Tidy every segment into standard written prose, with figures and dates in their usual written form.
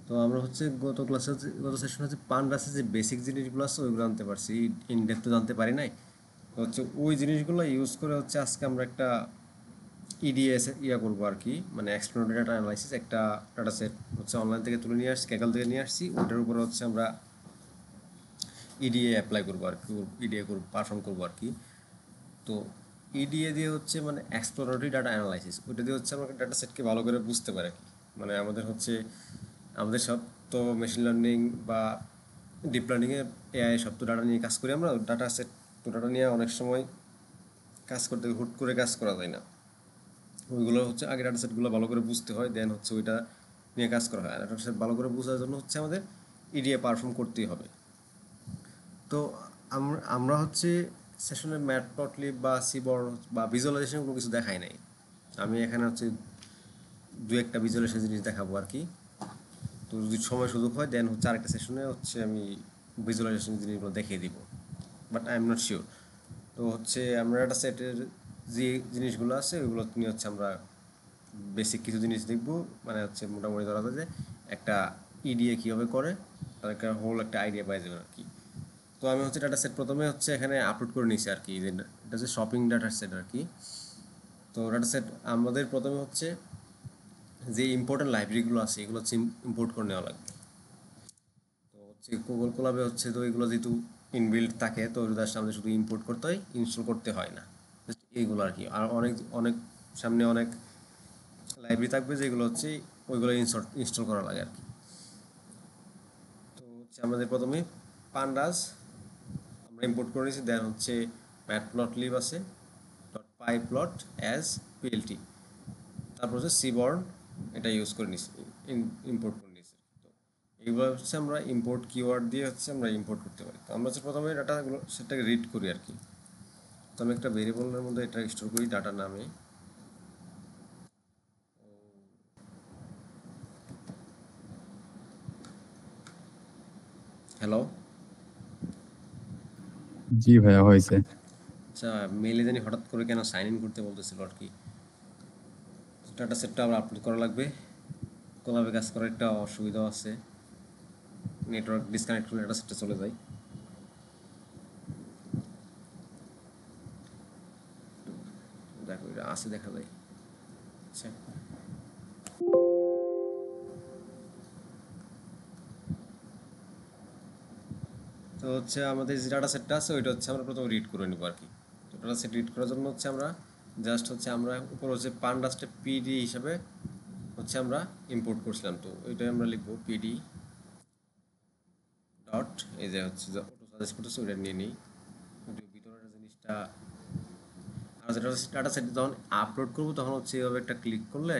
তো আমরা হচ্ছে গত সেশনে হচ্ছে পান্ডাসে যে বেসিক জিনিসগুলো আছে ওইগুলো আনতে পারছি, ইনডেপথ তো জানতে পারি নাই। তো হচ্ছে ওই জিনিসগুলো ইউজ করে হচ্ছে আজকে আমরা একটা ইডিএস ইয়া করবো আর কি, মানে এক্সপ্লোরেটরি ডাটা অ্যানালাইসিস একটা ডাটা সেট হচ্ছে অনলাইন থেকে তুলে নিয়ে আসছি, ক্যাকাল থেকে নিয়ে আসছি, ওটার উপরে হচ্ছে আমরা ইডিএ অ্যাপ্লাই করবো আর কি, ইডিএ করবো, পারফর্ম করবো আর কি। তো ইডিএ দিয়ে হচ্ছে মানে এক্সপ্লোরেটরি ডাটা অ্যানালাইসিস, ওইটা দিয়ে হচ্ছে আমরা ডাটা সেটকে ভালো করে বুঝতে পারি আর কি। মানে আমাদের হচ্ছে আমাদের সব তো মেশিন লার্নিং বা ডিপ লার্নিংয়ে এআই সব তো ডাটা নিয়ে কাজ করি আমরা, ডাটা সেট তো ডাটা নিয়ে অনেক সময় কাজ করতে হুট করে কাজ করা যায় না। ওইগুলো হচ্ছে আগে ডাটা সেটগুলো ভালো করে বুঝতে হয়, দেন হচ্ছে ওইটা নিয়ে কাজ করা হয়। আর ডাটা সেট ভালো করে বোঝার জন্য হচ্ছে আমাদের ইডিএ পারফর্ম করতেই হবে। তো আমরা হচ্ছে সেশনে ম্যাটপ্লটলিব বা সিবর বা ভিজুয়ালাইজেশন কোনো কিছু দেখাই নাই। আমি এখানে হচ্ছে দু একটা ভিজুয়ালাইজেশন জিনিস দেখাবো আর কি। তো যদি সময় সুযোগ হয় দেন হচ্ছে আরেকটা সেশনে হচ্ছে আমি ভিজুয়ালাইজেশন জিনিসগুলো দেখিয়ে দিব, but I am not sure. তো হচ্ছে আমরা একটা সেটের যে জিনিসগুলো আছে ওইগুলো নিয়ে হচ্ছে আমরা বেসিক কিছু জিনিস দেখবো, মানে হচ্ছে মোটামুটি ধরা যায় যে একটা ইডিএ কীভাবে করে তার একটা হোল একটা আইডিয়া পাই যাবে আর কি। তো আমি হচ্ছে ডাটা সেট প্রথমে হচ্ছে এখানে আপলোড করে নিয়েছি আর কি, যে এটা হচ্ছে শপিং ডাটা সেট আর কি। তো ডাটা সেট আমাদের প্রথমে হচ্ছে যে ইম্পর্টেন্ট লাইব্রেরিগুলো আছে এগুলো হচ্ছে ইম্পোর্ট করে নেওয়া লাগবে। তো হচ্ছে গুগল কোলাবে হচ্ছে তো এগুলো যেহেতু ইনবিল্ড থাকে তো জাস্ট আমাদের শুধু ইম্পোর্ট করতে হয়, ইনস্টল করতে হয় না, জাস্ট এইগুলো আর কি। আর অনেক অনেক সামনে অনেক লাইব্রেরি থাকবে যেগুলো হচ্ছে ওইগুলো ইনস্টল করা লাগে আর কি। তো হচ্ছে আমাদের প্রথমে পান্ডাস আমরা ইম্পোর্ট করে নিয়েছি, দেন হচ্ছে ম্যাটপ্লটলিব আছে ডট পাই প্লট অ্যাজ পিএলটি, তারপর হচ্ছে সিবর্ন এটা ইউজ করে নিছি, ইম্পোর্ট করে নিয়েছি। তো এইগুলো হচ্ছে আমরা ইম্পোর্ট কিওয়ার্ড দিয়ে হচ্ছে আমরা ইম্পোর্ট করতে পারি। তো আমরা হচ্ছে প্রথমে ডাটাগুলো সেটাকে রিড করি আর কি। তো আমি একটা ভেরিয়েবলের মধ্যে এটা স্টোর করি ডাটা নামে। হ্যালো। জি ভাইয়া হয়েছে। আচ্ছা, মেলে জানি হঠাৎ করে কেন সাইন ইন করতে বলতেছিল আর কি। ডাটা সেটটা আবার আপলোড করা লাগবে, কোলাবে কাজ করার একটা অসুবিধাও আছে, নেটওয়ার্ক ডিসকানেক্ট করলে ডাটা সেটটা চলে যায়। দেখো এটা আছে দেখা যায়। আচ্ছা, তো হচ্ছে আমাদের যে ডাটা সেটটা আছে ওইটা হচ্ছে আমরা প্রথমে রিড করে নিব আর কি। তো ডাটা সেট রিড করার জন্য হচ্ছে আমরা জাস্ট হচ্ছে আমরা উপর হচ্ছে পান্ডাসটা পিডি হিসাবে হচ্ছে আমরা ইম্পোর্ট করছিলাম, তো ওইটাই আমরা লিখবো পিডি ডট, এই যে হচ্ছে যে অটো সাজেস্ট করতেছে ওইটা নিয়ে নিই। ভিতরের জিনিসটা আর যেটা হচ্ছে ডাটা সেট যখন আপলোড করবো তখন হচ্ছে এইভাবে একটা ক্লিক করলে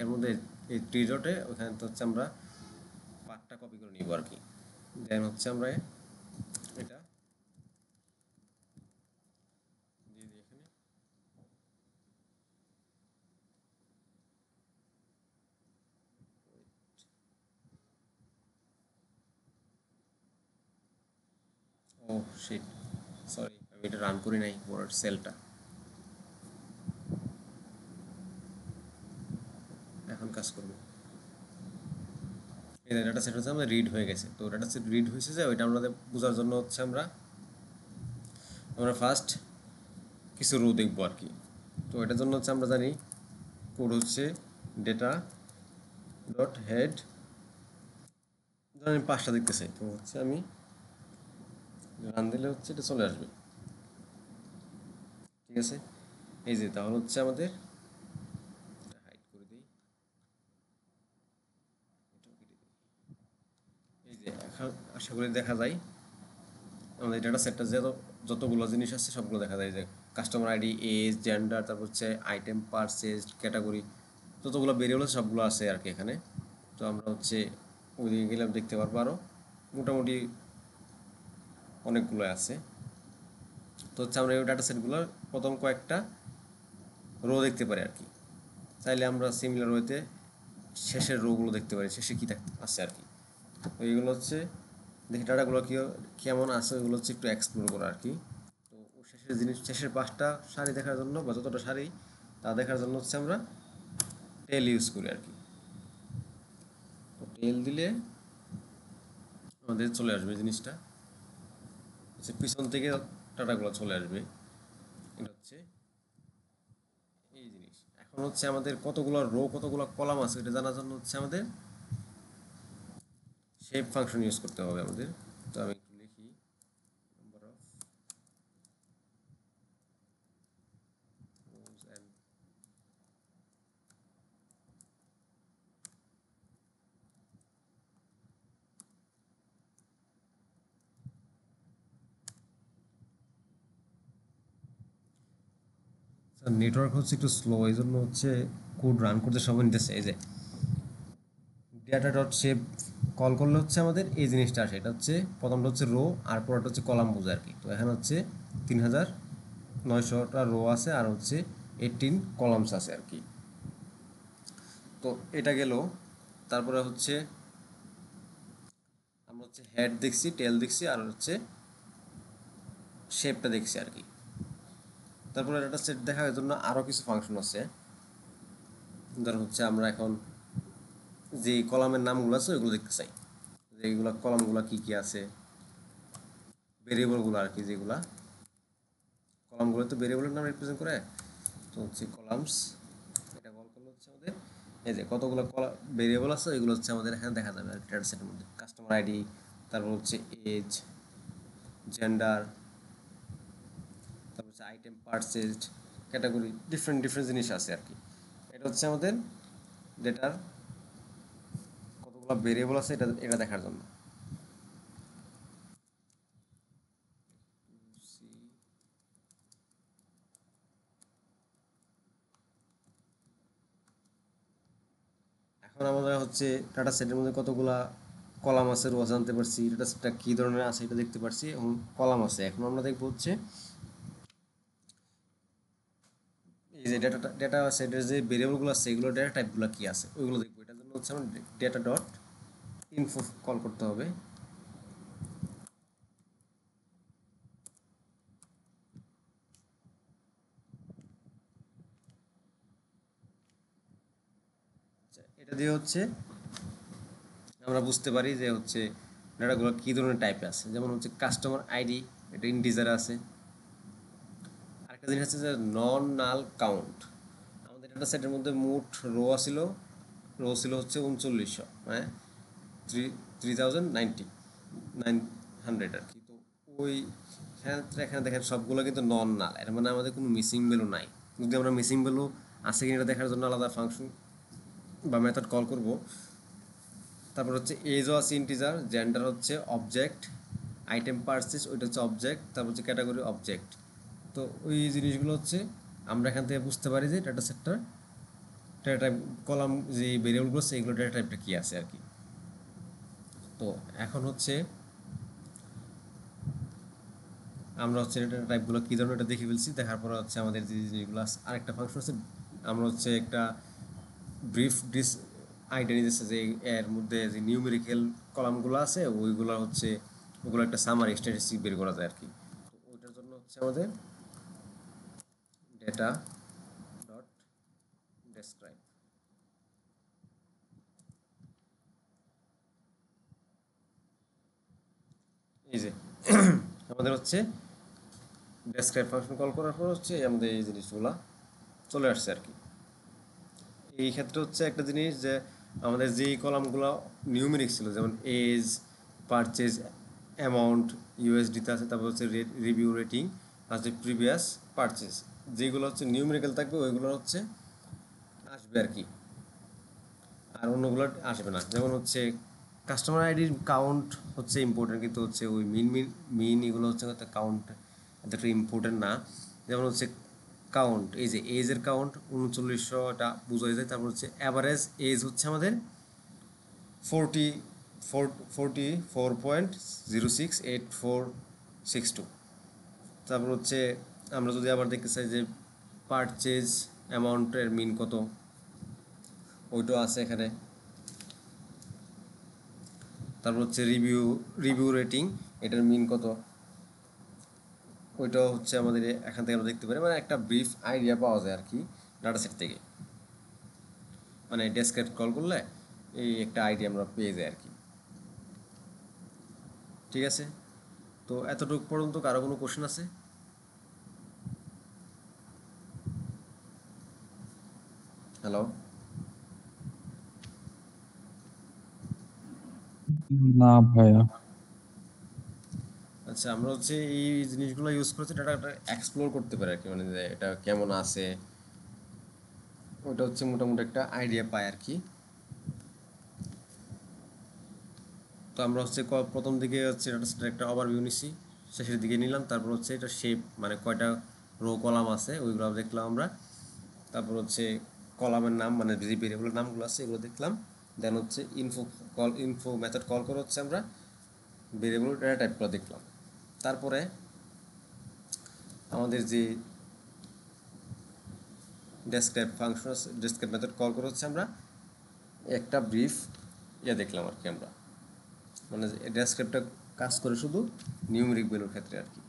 এর মধ্যে এই থ্রি ডটে ওখানে তো হচ্ছে আমরা পার্টটা কপি করে নিব আর কি। দেন হচ্ছে আমরা এটা দিয়ে দিই এখানে। ও শিট, সরি আমি এটা রান করি নাই ওয়ার্ড সেলটা, এখন কাজ করবো। এই ডাটা সেট হচ্ছে আমাদের রিড হয়ে গেছে। তো ডাটা সেট রিড হয়েছে যে ওইটা আমাদের বোঝার জন্য হচ্ছে আমরা আমরা ফার্স্ট কিছু রো দেখবো আর কি। তো এটার জন্য হচ্ছে আমরা জানি কোড হচ্ছে ডেটা ডট হেড, আমি 5টা দেখতে চাই, তো হচ্ছে আমি রান দিলে হচ্ছে এটা চলে আসবে। ঠিক আছে, এই যে তাহলে হচ্ছে আমাদের হাইড করে দিই, এই যে এখন আশা করি দেখা যায় আমাদের ডাটা সেটটা যতগুলো জিনিস আছে সবগুলো দেখা যায়, যে কাস্টমার আইডি, এজ, জেন্ডার, তারপর হচ্ছে আইটেম, পারচেজ, ক্যাটাগরি, যতগুলো বেরিয়েবল আছে সবগুলো আছে আর কি এখানে। তো আমরা হচ্ছে ওইদিকে গেলে দেখতে পারবো আরও মোটামুটি অনেকগুলো আছে। তো হচ্ছে আমরা এই ডাটা সেটগুলোর প্রথম কয়েকটা রো দেখতে পারি আর কি। চাইলে আমরা সিমিলার ওয়েতে শেষের রোগুলো দেখতে পারি, শেষে কী আছে আর কি। তো এইগুলো হচ্ছে দেখি ডাটাগুলো কেমন আছে ওইগুলো হচ্ছে একটু এক্সপ্লোর করা আর কি। তো শেষের জিনিস শেষের 5টা সারি দেখার জন্য বা যতটা সারি তা দেখার জন্য হচ্ছে আমরা টেল ইউজ করি আর কি। তো টেল দিলে আমাদের চলে আসবে জিনিসটা, হচ্ছে পিছন থেকে ডাটাগুলো চলে আসবে। এটা হচ্ছে এই জিনিস। এখন হচ্ছে আমাদের কতগুলো রো কতগুলো কলাম আছে এটা জানার জন্য হচ্ছে আমাদের শেপ ফাংশন ইউজ করতে হবে আমাদের। তো আমি একটু লিখি number of rose and network হচ্ছে একটু স্লো, এই জন্য হচ্ছে কোড রান করতে সময় নিতেছে। এই যে ডেটা ডট শেপ কল করলে হচ্ছে আমাদের এই জিনিসটা আসে। এটা হচ্ছে প্রথমটা হচ্ছে রো আর পরটা হচ্ছে কলাম বোঝে আর কি। তো এখানে হচ্ছে 3900টা রো আছে আর হচ্ছে 18 কলামস আছে আর কি। তো এটা গেল। তারপরে হচ্ছে আমরা হচ্ছে হেড দেখছি, টেল দেখছি আর হচ্ছে শেপটা দেখছি আর কি। তারপরে একটা সেট দেখার জন্য আরও কিছু ফাংশন আছে। ধর হচ্ছে আমরা এখন যে কলামের নামগুলো আছে ওইগুলো দেখতে চাই, যে এইগুলো কলামগুলো কী কী আছে, ভেরিয়েবলগুলো আর কি, যেগুলা কলামগুলো তো ভেরিয়েবলের নাম রিপ্রেজেন্ট করে। তো হচ্ছে কলামস, এটা কল করলে হচ্ছে আমাদের এই যে কতগুলো ভেরিয়েবল আছে ওইগুলো হচ্ছে আমাদের এখানে দেখা যাবে আর ডেটা সেটের মধ্যে। কাস্টমার আইডি, তারপর হচ্ছে এজ, জেন্ডার, তারপর হচ্ছে item purchased, category, different different জিনিস আছে আর কি। এটা হচ্ছে আমাদের ডেটার কতগুলো ভেরিয়েবল আছে এটা এটা দেখার জন্য। এখন আমরা হচ্ছে ডাটা সেটের মধ্যে কতগুলা কলাম আছে রো জানতে পারছি, ডাটা সেটটা কী ধরনের আছে এটা দেখতে পারছি, এবং কলাম আছে। এখন আমরা দেখবো হচ্ছে এই যে ডেটা সেটের যে ভেরিয়েবলগুলো আছে এগুলো ডেটা টাইপগুলো কী আছে ওইগুলো দেখবো। এটার জন্য হচ্ছে আমরা ডেটা ডট ইনফো কল করতে হবে। আচ্ছা, এটা দিয়ে হচ্ছে আমরা বুঝতে পারি যে হচ্ছে ডাটাগুলো কী ধরনের টাইপে আছে। যেমন হচ্ছে কাস্টমার আইডি, এটা ইন্টিজার আছে। আরেকটা জিনিস আছে যে নন নাল কাউন্ট। আমাদের ডাটা সেটের মধ্যে মোট রো ছিল হচ্ছে 3900, মানে 3900 আর কি। তো ওই ক্ষেত্রে এখানে দেখেন সবগুলো কিন্তু নন নাল, এর মানে আমাদের কোনো মিসিং ভ্যালু নাই। যদি আমরা মিসিং ভ্যালু আছে কিনা এটা দেখার জন্য আলাদা ফাংশন বা মেথড কল করব। তারপর হচ্ছে এজও আছে ইন্টিজার, জেন্ডার হচ্ছে অবজেক্ট, আইটেম পারচেজ ওইটা হচ্ছে অবজেক্ট, তারপর হচ্ছে ক্যাটাগরি অবজেক্ট। তো ওই জিনিসগুলো হচ্ছে আমরা এখান থেকে বুঝতে পারি যে ডাটা সেটটার ডেটা টাইপ কলাম যে ভেরিয়েবলগুলো আছে এগুলো ডেটা টাইপটা কী আছে আর কি। তো এখন হচ্ছে আমরা হচ্ছে ডেটা টাইপগুলো কী ধরনের এটা দেখে ফেলছি। দেখার পরে হচ্ছে আমাদের যে জিনিসগুলো আছে আরেকটা ফাংশন আছে, আমরা হচ্ছে একটা ব্রিফ আইডিয়া নিতেছে যে এর মধ্যে যে নিউমেরিক্যাল কলামগুলো আছে ওইগুলো হচ্ছে ওগুলো একটা সামারি স্ট্যাটিস্টিক বের করা যায় আর কি। তো ওইটার জন্য হচ্ছে আমাদের ডেটা ডট ডেসক্রাইব, এই যে আমাদের হচ্ছে ডেসক্রাইব ফাংশন কল করার পর হচ্ছে আমাদের এই জিনিসগুলো চলে আসছে আর কি। এই ক্ষেত্রে হচ্ছে একটা জিনিস যে আমাদের যেই কলামগুলো নিউমেরিক ছিল, যেমন এজ, পারচেজ, অ্যামাউন্ট ইউএসডিতে আছে, তারপর হচ্ছে রিভিউ রেটিং আর হচ্ছে প্রিভিয়াস পারচেজ, যেগুলো হচ্ছে নিউমেরিক্যাল থাকবে ওইগুলো হচ্ছে আসবে আর কি, আর অন্যগুলো আসবে না। যেমন হচ্ছে কাস্টমার আইডির কাউন্ট হচ্ছে ইম্পর্টেন্ট, কিন্তু হচ্ছে ওই মিন এগুলো হচ্ছে কাউন্ট এতটা ইম্পর্টেন্ট না। যেমন হচ্ছে কাউন্ট, এই যে এজের কাউন্ট 3900টা বোঝা যায়। তারপর হচ্ছে অ্যাভারেজ এজ হচ্ছে আমাদের 44.068462। তারপর হচ্ছে আমরা যদি আবার দেখতে চাই যে পারচেজ অ্যামাউন্টের মিন কত ওইটাও আছে এখানে। তারপর হচ্ছে রিভিউ রেটিং, এটার মিন কত ওইটাও হচ্ছে আমাদের এখান থেকে আমরা দেখতে পারি। মানে একটা ব্রিফ আইডিয়া পাওয়া যায় আর কি ডাটা সেট থেকে, মানে ডেস্কেট কল করলে এই একটা আইডিয়া আমরা পেয়ে যাই আর কি। ঠিক আছে, তো এতটুকু পর্যন্ত কারো কোনো কোশ্চেন আছে? হ্যালো? না ভাইয়া। আচ্ছা, আমরা হচ্ছে এই জিনিসগুলো ইউজ করছি ডাটাটা এক্সপ্লোর করতে পারি আর কি, মানে যে এটা কেমন আছে ওটা হচ্ছে মোটামুটি একটা আইডিয়া পাই আর কি। তো আমরা হচ্ছে প্রথম দিকে হচ্ছে ডাটা সেটের একটা ওভারভিউ নিছি, শেষের দিকে নিলাম, তারপর হচ্ছে এটা শেপ মানে কয়টা রো কলাম আছে ওইগুলো দেখলাম আমরা, তারপর হচ্ছে কলামের নাম মানে যে ভেরিয়েবলের নামগুলো আছে এগুলো দেখলাম, দেন হচ্ছে ইনফো মেথড কল করে হচ্ছে আমরা ভেরিয়েবল ডেটা টাইপগুলো দেখলাম। তারপরে আমাদের যে ডেসক্রাইব ফাংশন আছে, ডেসক্রাইব মেথড কল করে হচ্ছে আমরা একটা ব্রিফ দেখলাম আর কি আমরা, মানে ডেসক্রাইবটা কাজ করে শুধু নিউমেরিক ভ্যালুর ক্ষেত্রে আর কি।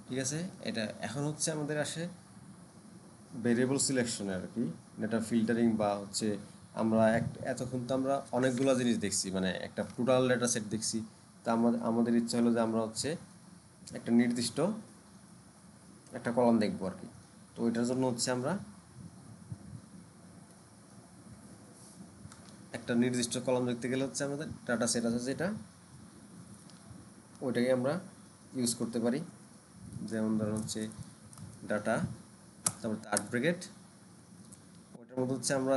ঠিক আছে, এটা এখন হচ্ছে আমাদের আসে ভেরিয়েবল সিলেকশনে আর কি, ডেটা ফিল্টারিং বা হচ্ছে আমরা এতক্ষণ তো আমরা অনেকগুলো জিনিস দেখছি, মানে একটা টোটাল ডেটা সেট দেখছি। তা আমাদের ইচ্ছা হলো যে আমরা হচ্ছে একটা নির্দিষ্ট একটা কলাম দেখবো আর কি। তো ওইটার জন্য হচ্ছে আমরা একটা নির্দিষ্ট কলাম দেখতে গেলে হচ্ছে আমাদের ডাটা সেট আছে যেটা, ওইটাকে আমরা ইউজ করতে পারি। যেমন ধরুন হচ্ছে ডাটা, তারপর থার্ড ব্র্যাকেট, ওইটার মধ্যে হচ্ছে আমরা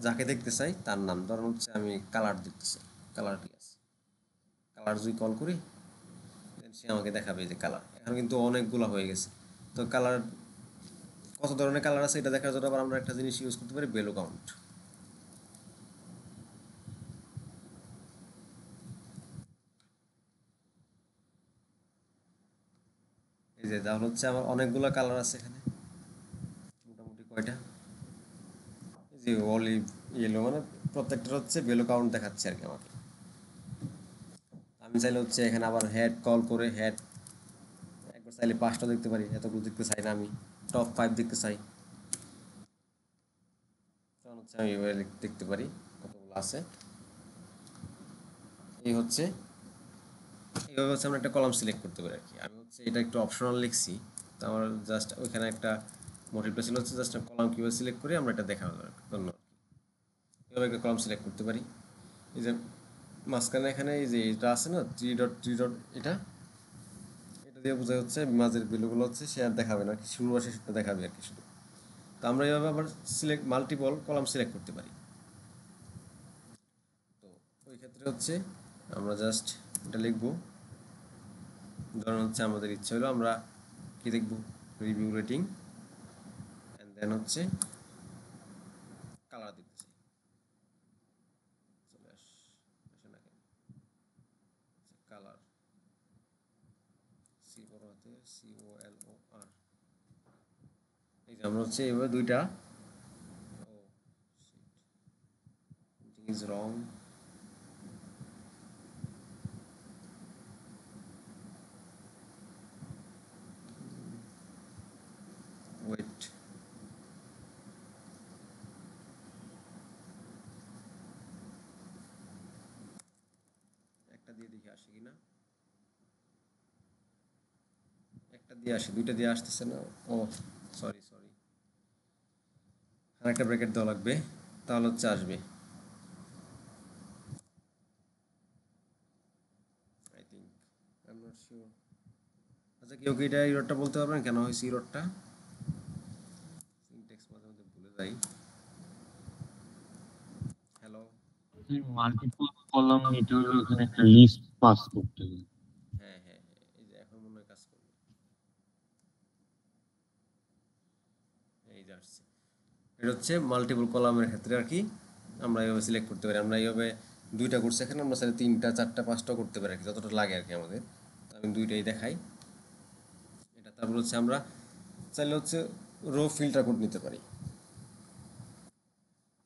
যাকে দেখতে চাই তার নাম, ধরুন হচ্ছে আমি কালার দেখতে চাই, কালার ক্লাস, কালার যদি কল করি then সে আমাকে দেখাবে যে কালার। এখন কিন্তু অনেকগুলো হয়ে গেছে, তো কালার কত ধরনের কালার আছে এটা দেখার জন্য আবার আমরা একটা জিনিস ইউজ করতে পারি, ভ্যালু কাউন্ট। এই যে তাহলে হচ্ছে আমার অনেকগুলো কালার আছে এখানে, মোটামুটি কয়টা, এই যে অলিভ, ইয়েলো, মানে প্রত্যেকটার হচ্ছে ভ্যালু কাউন্ট দেখাচ্ছে আর কি আমাকে। আমি চাইলে হচ্ছে এখানে আবার হেড কল করে হেড একবার চাইলে 5টা দেখতে পারি, এতগুলো দেখতে চাই না, আমি টপ 5 দেখতে চাই, তখন হচ্ছে আমি এভাবে দেখতে পারি কতগুলো আছে। এই হচ্ছে এইভাবে হচ্ছে আমরা একটা কলাম সিলেক্ট করতে পারি আর কি। আমি হচ্ছে এটা একটু অপশনাল লিখছি, তো আমার জাস্ট ওইখানে একটা মোটিভটা ছিল হচ্ছে জাস্ট কলাম কীভাবে সিলেক্ট করি আমরা এটা দেখানোর জন্য। এভাবে একটা কলাম সিলেক্ট করতে পারি। এই যে মাঝখানে এখানে এই যে এটা আছে না, থ্রি ডট, এটা এটা দিয়ে বোঝা হচ্ছে মাঝের ভ্যালুগুলো হচ্ছে সে আর দেখাবে না, শুরু আর শেষটা দেখাবে আর কি শুধু। তো আমরা এইভাবে আবার মাল্টিপল কলাম সিলেক্ট করতে পারি। তো ওই ক্ষেত্রে হচ্ছে আমরা জাস্ট এটা লিখবো, ধরুন হচ্ছে আমাদের ইচ্ছা হলো আমরা কি দেখবো, রিভিউ রেটিং, অ্যান্ড দেন হচ্ছে কালার দিতে চাই, চলে আসে না কেন, কালার, সি বড় হাতে COLOR। এই যে আমরা হচ্ছে এভাবে দুইটা, ও শিট, ইজ রং, ওয়েট, একটা দিয়ে দেখি আসে কিনা, একটা দিয়ে আসে, দুইটা দিয়ে আসতেছে না। ও সরি সরি, আর একটা ব্র্যাকেট দেওয়া লাগবে, তাহলে হচ্ছে আসবে I think, I am not sure. আচ্ছা কেউ কি এটা ইরোডটা বলতে পারবেন কেন হয়েছে ইরোডটা? সিনটেক্স মাঝে মাঝে ভুলে যাই। হ্যালো? মাল্টিপল কলাম নিতে হলে ওখানে একটা লিস্ট পাস করতে হবে। হ্যাঁ হ্যাঁ হ্যাঁ, এই যে এখন মনে হয় কাজ করবে, এই যে আসছে। এটা হচ্ছে মাল্টিপল কলামের ক্ষেত্রে আর কি আমরা এইভাবে সিলেক্ট করতে পারি। আমরা এইভাবে দুইটা করছি এখানে, আমরা চাইলে 3টা 4টা 5টা করতে পারি আর কি, যতটা লাগে আর কি আমাদের। তো আমি দুইটাই দেখাই এটা। তারপর হচ্ছে আমরা চাইলে হচ্ছে রো ফিল্টার করে নিতে পারি।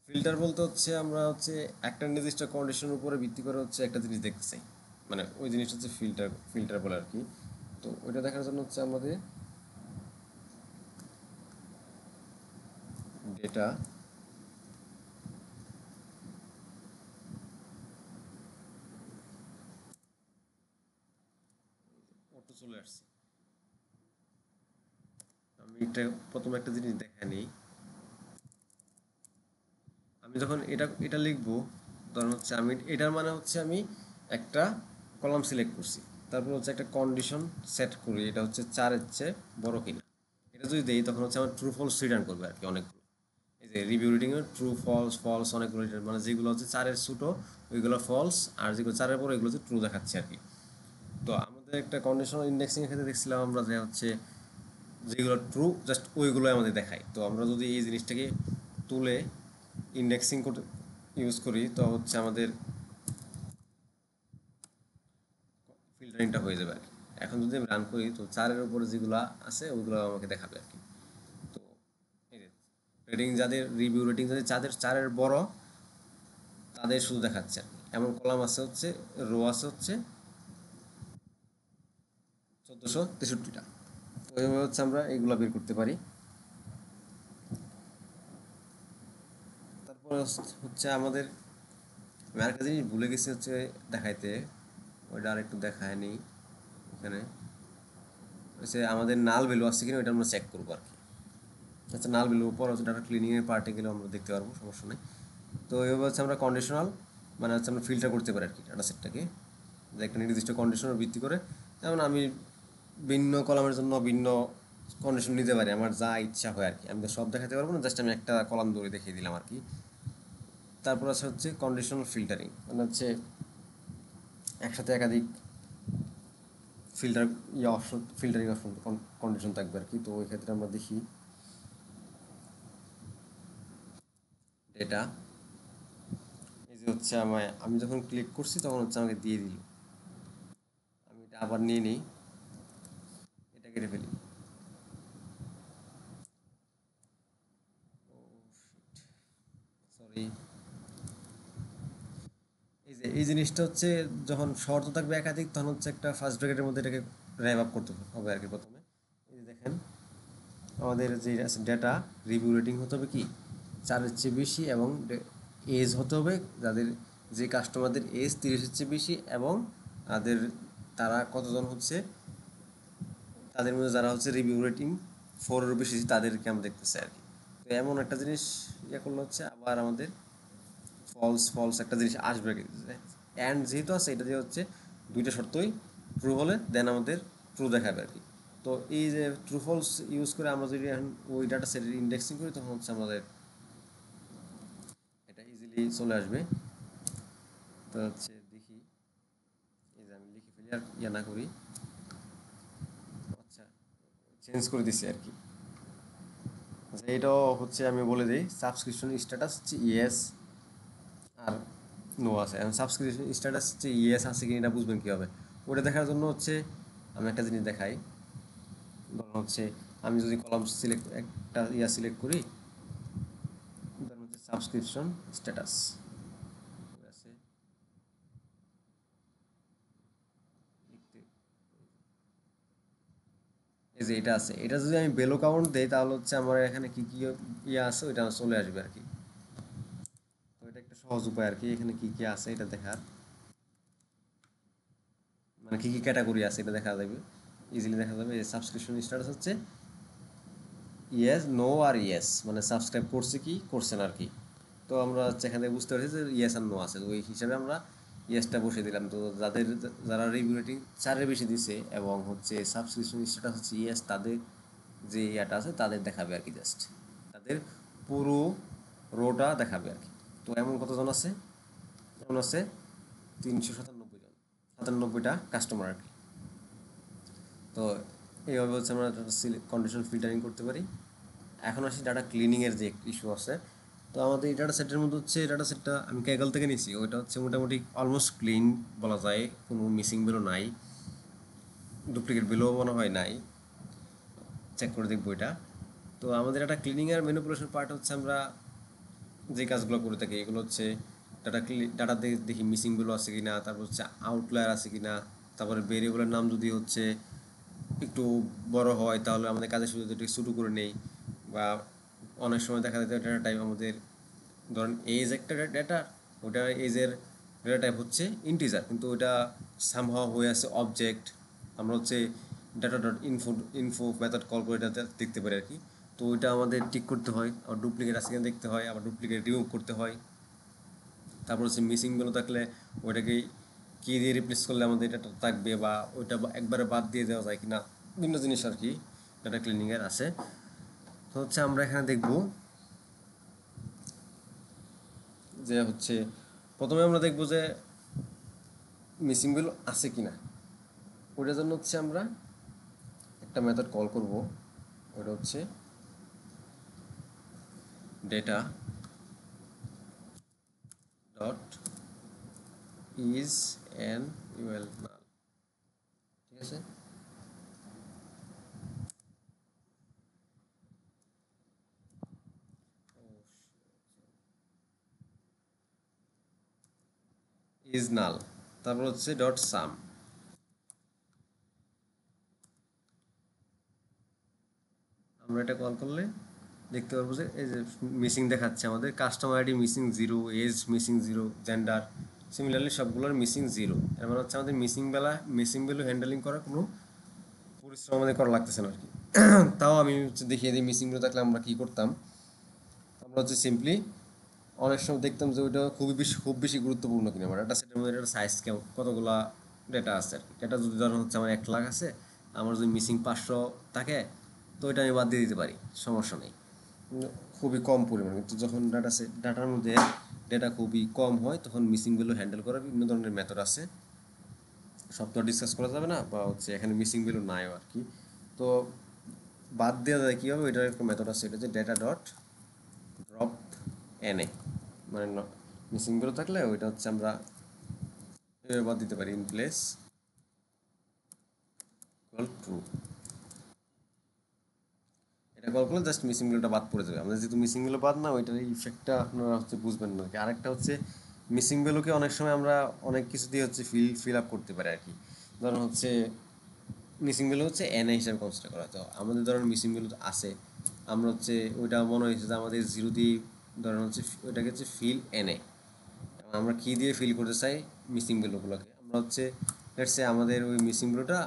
ফিল্টার বলতে হচ্ছে আমরা হচ্ছে একটা নির্দিষ্ট কন্ডিশনের উপরে ভিত্তি করে হচ্ছে একটা জিনিস দেখতে চাই, মানে ওই জিনিসটা হচ্ছে ফিল্টার ফিল্টার বলে আর কি। তো ওইটা দেখার জন্য হচ্ছে আমাদের ডেটা অটো চলে আসছে। আমি এটা প্রথমে একটা জিনিস দেখা নেই। আমি যখন এটা এটা লিখবো, ধরুন হচ্ছে আমি এটার মানে হচ্ছে আমি একটা কলাম সিলেক্ট করছি, তারপর হচ্ছে একটা কন্ডিশন সেট করি, এটা হচ্ছে 4-এর চেয়ে বড় কিনা। এটা যদি দেই তখন হচ্ছে আমার ট্রু ফলস রিটার্ন করবে আর কি অনেকগুলো। এই যে রিভিউ রেটিংয়ের ট্রু ফলস ফলস অনেকগুলো return, মানে যেগুলো হচ্ছে 4-এর ছোটো ওইগুলো ফলস, আর যেগুলো 4-এর পরে এগুলো হচ্ছে ট্রু দেখাচ্ছে আর কি। তো আমাদের একটা কন্ডিশনাল ইন্ডেক্সিংয়ের ক্ষেত্রে দেখছিলাম আমরা যে হচ্ছে যেগুলো ট্রু জাস্ট ওইগুলো আমাদের দেখায়। তো আমরা যদি এই জিনিসটাকে তুলে ইন্ডেক্সিং করতে ইউজ করি তো হচ্ছে আমাদের ফিল্টারিংটা হয়ে যাবে আর কি। এখন যদি আমি রান করি তো 4-এর উপরে যেগুলো আছে ওইগুলো আমাকে দেখাবে আর কি। তো এই যে রেটিং যাদের, রিভিউ রেটিং যাদের 4-এর বড় তাদের শুধু দেখাচ্ছে আর কি। এমন কলাম আছে হচ্ছে, রো আছে হচ্ছে 1463টা। তো এইভাবে হচ্ছে আমরা এইগুলো বের করতে পারি। তারপর হচ্ছে আমাদের, আমি আরেকটা জিনিস ভুলে গেছি হচ্ছে দেখাইতে, ওইটা আরেকটু দেখায় নিই এখানে। হচ্ছে আমাদের নাল ভ্যালু আছে কিনা ওইটা আমরা চেক করবো আর কি। আচ্ছা, নাল ভ্যালু পর হচ্ছে ডাটা ক্লিনিংয়ের পার্টে গেলে আমরা দেখতে পারবো, সমস্যা নেই। তো এইভাবে হচ্ছে আমরা কন্ডিশনাল, মানে হচ্ছে আমরা ফিল্টার করতে পারি আর কি ডাটা সেটটাকে, যে একটা নির্দিষ্ট কন্ডিশনের ভিত্তি করে। যেমন আমি ভিন্ন কলামের জন্য ভিন্ন কন্ডিশন নিতে পারি, আমার যা ইচ্ছা হয় আর কি। আমি তো সব দেখাতে পারবো না, জাস্ট আমি একটা কলাম ধরে দেখিয়ে দিলাম আর কি। তারপর আছে হচ্ছে কন্ডিশনাল ফিল্টারিং, মানে হচ্ছে একসাথে একাধিক filter option, filtering option condition থাকবে আর কি। তো ওই ক্ষেত্রে আমরা দেখি ডেটা, এই যে হচ্ছে আমি যখন ক্লিক করছি তখন হচ্ছে আমাকে দিয়ে দিল। আমি এটা আবার নিয়ে নিই, এটা কেটে ফেলি। সরি, এই যে এই জিনিসটা হচ্ছে যখন শর্ত থাকবে একাধিক তখন হচ্ছে একটা ফার্স্ট ব্র্যাকেটের মধ্যে এটাকে র্যাপ আপ করতে হবে আর কি প্রথমে। এই যে দেখেন আমাদের যে ডেটা রিভিউ রেটিং হতে হবে কি 4-এর চেয়ে বেশি, এবং এজ হতে হবে যাদের, যে কাস্টমারদের এজ 30-এর চেয়ে বেশি, এবং তাদের, তারা কতজন হচ্ছে, তাদের মধ্যে যারা হচ্ছে রিভিউ রেটিং 4-এর বেশি তাদেরকে আমরা দেখতেছি আর কি। তো এমন একটা জিনিস ইয়ে করলে হচ্ছে আবার আমাদের ফলস ফলস একটা জিনিস আসবে আর কি। অ্যান্ড যেহেতু আছে এটা দিয়ে হচ্ছে দুইটা শর্তই ট্রু হলে দেন আমাদের ট্রু দেখাবে আর কি। তো এই যে ট্রু ফলস ইউজ করে আমরা যদি এখন ওই ডাটা সেটের ইন্ডেক্সিং করি তখন হচ্ছে আমাদের এটা ইজিলি চলে আসবে। তো হচ্ছে দেখি, এই যে আমি লিখে ফেলি আর ইয়ে না করি, আচ্ছা চেঞ্জ করে দিছি আর কি। আচ্ছা, এটাও হচ্ছে আমি বলে দিই, সাবস্ক্রিপশন স্ট্যাটাস হচ্ছে ইয়েস আর নো আছে। এখন সাবস্ক্রিপশন স্ট্যাটাস হচ্ছে ইয়েস আছে কি এটা বুঝবেন কীভাবে, ওটা দেখার জন্য হচ্ছে আমি একটা জিনিস দেখাই। ধরুন হচ্ছে আমি যদি কলাম সিলেক্ট, একটা সিলেক্ট করি, ধরুন হচ্ছে সাবস্ক্রিপশন স্ট্যাটাস আছে, লিখতে, এই যে এটা আছে, এটা যদি আমি বেলো কাউন্ট দেই তাহলে হচ্ছে আমার এখানে কী কী আছে ওইটা চলে আসবে আর কি। তো এটা একটা সহজ উপায় আর কি, এখানে কী কী আছে এটা দেখার, মানে কী কী ক্যাটাগরি আছে এটা দেখা যাবে, ইজিলি দেখা যাবে। এই সাবস্ক্রিপশন স্ট্যাটাস হচ্ছে ইয়েস নো আর ইয়েস, মানে সাবস্ক্রাইব করছে কি করছে না আর কি। তো আমরা হচ্ছে এখান থেকে বুঝতে পারছি যে ইয়েস আর নো আছে, তো ওই হিসাবে আমরা ইয়েসটা বসিয়ে দিলাম। তো যাদের, যারা রিভিউ রেটিং 4-এর বেশি দিছে এবং হচ্ছে সাবস্ক্রিপশন স্ট্যাটাস হচ্ছে ইয়েস, তাদের যে ইয়াটা আছে তাদের দেখাবে আর কি, জাস্ট তাদের পুরো রোটা দেখাবে আর কি। তো এমন কতজন আছে, এমন আছে 397 জন, 97টা কাস্টমার আর কি। তো এইভাবে হচ্ছে আমরা কন্ডিশন ফিল্টারিং করতে পারি। এখন আসি ডাটা ক্লিনিংয়ের যে ইস্যু আছে। তো আমাদের এই ডাটা সেটের মধ্যে হচ্ছে, ডাটা সেটটা আমি ক্যাগল থেকে নিয়েছি, ওইটা হচ্ছে মোটামুটি অলমোস্ট ক্লিন বলা যায়, কোনো মিসিং বেলো নাই, ডুপ্লিকেট বেলো মনে হয় নাই, চেক করে দেখবো এটা। তো আমাদের একটা ক্লিনিং আর ম্যানিপুলেশন পার্ট হচ্ছে আমরা যে কাজগুলো করে থাকি এগুলো হচ্ছে ডাটা দেখি মিসিং বেলো আছে কিনা, তারপর হচ্ছে আউটলায়ার আছে কিনা, তারপরে ভেরিয়েবলের নাম যদি হচ্ছে একটু বড় হয় তাহলে আমাদের কাজের সুযোগ একটু ছোটো করে নেই, বা অনেক সময় দেখা যায় ডেটা টাইপ আমাদের ধরেন এজ একটা ডেটা, ওটা এজের ডেটা টাইপ হচ্ছে ইন্টিজার, কিন্তু ওটা সামহাও হয়ে আছে অবজেক্ট। আমরা হচ্ছে data dot info method call করে এটা দেখতে পারি আর কি। তো ওইটা আমাদের ঠিক করতে হয়, আবার ডুপ্লিকেট আছে কিনা দেখতে হয়, আবার ডুপ্লিকেট রিমুভ করতে হয়। তারপর হচ্ছে মিসিং ভ্যালু থাকলে ওইটাকে কী দিয়ে রিপ্লেস করলে আমাদের এটা থাকবে, বা ওইটা একবারে বাদ দিয়ে দেওয়া যায় কিনা, বিভিন্ন জিনিস আর কি ডাটা ক্লিনিংয়ের আছে। তো হচ্ছে আমরা এখানে দেখব যে হচ্ছে প্রথমে আমরা দেখব যে মিসিং ভ্যালু আছে কিনা। ওটার জন্য হচ্ছে আমরা একটা মেথড কল করব, ওটা হচ্ছে data dot is N UL null, ঠিক আছে। ইজ নাল, তারপর হচ্ছে ডট সাম। আমরা এটা কল করলে দেখতে পারবো যে এই যে মিসিং দেখাচ্ছে আমাদের, customer ID missing 0, age missing 0, gender similarly সবগুলোর মিসিং 0। এর মানে হচ্ছে আমাদের মিসিং ভ্যালু হ্যান্ডেলিং করার কোনো পরিশ্রম আমাদের করা লাগতেছে না আর কি। তাও আমি হচ্ছে দেখিয়ে দিই মিসিং ভ্যালু থাকলে আমরা কী করতাম। আমরা হচ্ছে সিম্পলি অনেক সময় দেখতাম যে ওইটা খুব বেশি গুরুত্বপূর্ণ কিনা, আমার ডাটা সেটের মধ্যে একটা সাইজ কেমন, কতগুলা ডেটা আছে আর কি। ডেটা যদি ধরুন হচ্ছে আমার 1 লাখ আছে, আমার যদি মিসিং 500 থাকে, তো ওইটা আমি বাদ দিয়ে দিতে পারি, সমস্যা নেই। খুবই কম পরিমাণ, কিন্তু যখন ডাটার মধ্যে ডেটা খুবই কম হয়, তখন মিসিং ভ্যালু হ্যান্ডেল করার বিভিন্ন ধরনের মেথড আছে। সব তো ডিসকাস করা যাবে না, বা হচ্ছে এখানে মিসিং ভ্যালু নাইও আর কি। তো বাদ দেওয়া যায় কীভাবে, এটার একটা মেথড আছে, এটা হচ্ছে ডেটা ডট ড্রপ এনে, মানে মিসিং ভ্যালু থাকলে ওইটা হচ্ছে আমরা এভাবে বাদ দিতে পারি, ইন প্লেস ইকুয়াল ট্রু। এটা কল করলে জাস্ট মিসিং ভ্যালুটা বাদ পড়ে যাবে। আমরা যেহেতু মিসিং ভ্যালু বাদ না, ওইটার ইফেক্টটা আপনারা হচ্ছে বুঝবেন না। আরেকটা হচ্ছে মিসিং ভ্যালুকে অনেক সময় আমরা অনেক কিছু দিয়ে হচ্ছে ফিল আপ করতে পারি আর কি। ধরুন হচ্ছে মিসিং ভ্যালু হচ্ছে এনএ হিসাবে কনসিডার করা, তো আমাদের ধরুন মিসিং ভ্যালু আছে, আমরা হচ্ছে ওইটা মনে হয়েছে যে আমাদের 0 দিয়ে ধরুন হচ্ছে ওইটাকে হচ্ছে ফিল এনএ, আমরা কী দিয়ে ফিল করতে চাই মিসিং ভ্যালুগুলোকে। আমরা হচ্ছে লেটস সে আমাদের ওই মিসিং ভ্যালুটা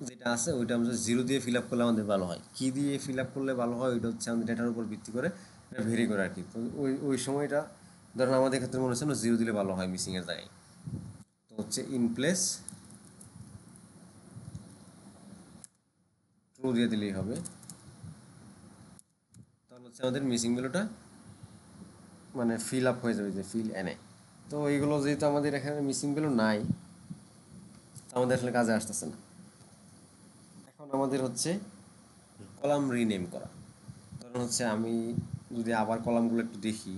যেটা আছে ওইটা আমরা 0 দিয়ে ফিল আপ করলে আমাদের ভালো হয়। কী দিয়ে ফিল আপ করলে ভালো হয় ওইটা হচ্ছে আমাদের ডেটার উপর ভিত্তি করে এটা ভেরি করে আর কি। তো ওই সময়টা ধরুন আমাদের ক্ষেত্রে মনে হচ্ছে আমরা 0 দিলে ভালো হয় মিসিংয়ের জায়গায়। তো হচ্ছে ইন প্লেস ট্রু দিয়ে দিলেই হবে, তাহলে হচ্ছে আমাদের মিসিং ভ্যালুটা মানে ফিল আপ হয়ে যাবে, যে ফিল এনে। তো এইগুলো যেহেতু আমাদের এখানে মিসিং ভ্যালু নাই, আমাদের আসলে কাজে আসতেছে না। এখন আমাদের হচ্ছে কলাম রিনেম করা। ধরুন হচ্ছে আমি যদি আবার কলামগুলো একটু দেখি,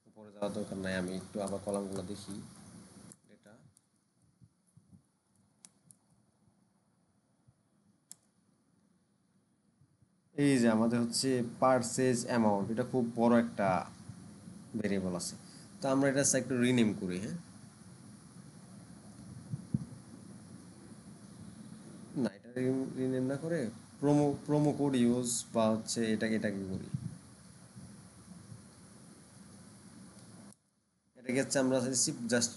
উপরে যাওয়ার দরকার নাই, আমি একটু আবার কলামগুলো দেখি। এটা এই যে আমাদের হচ্ছে পারচেজ অ্যামাউন্ট, এটা খুব বড় একটা ভেরিয়েবল আছে। তো আমরা এটা একটু রিনেম করি, হ্যাঁ, না এটা রিনেম না করে প্রোমো কোড ইউজ, বা হচ্ছে এটাকে করি, এটাকে হচ্ছে আমরা জাস্ট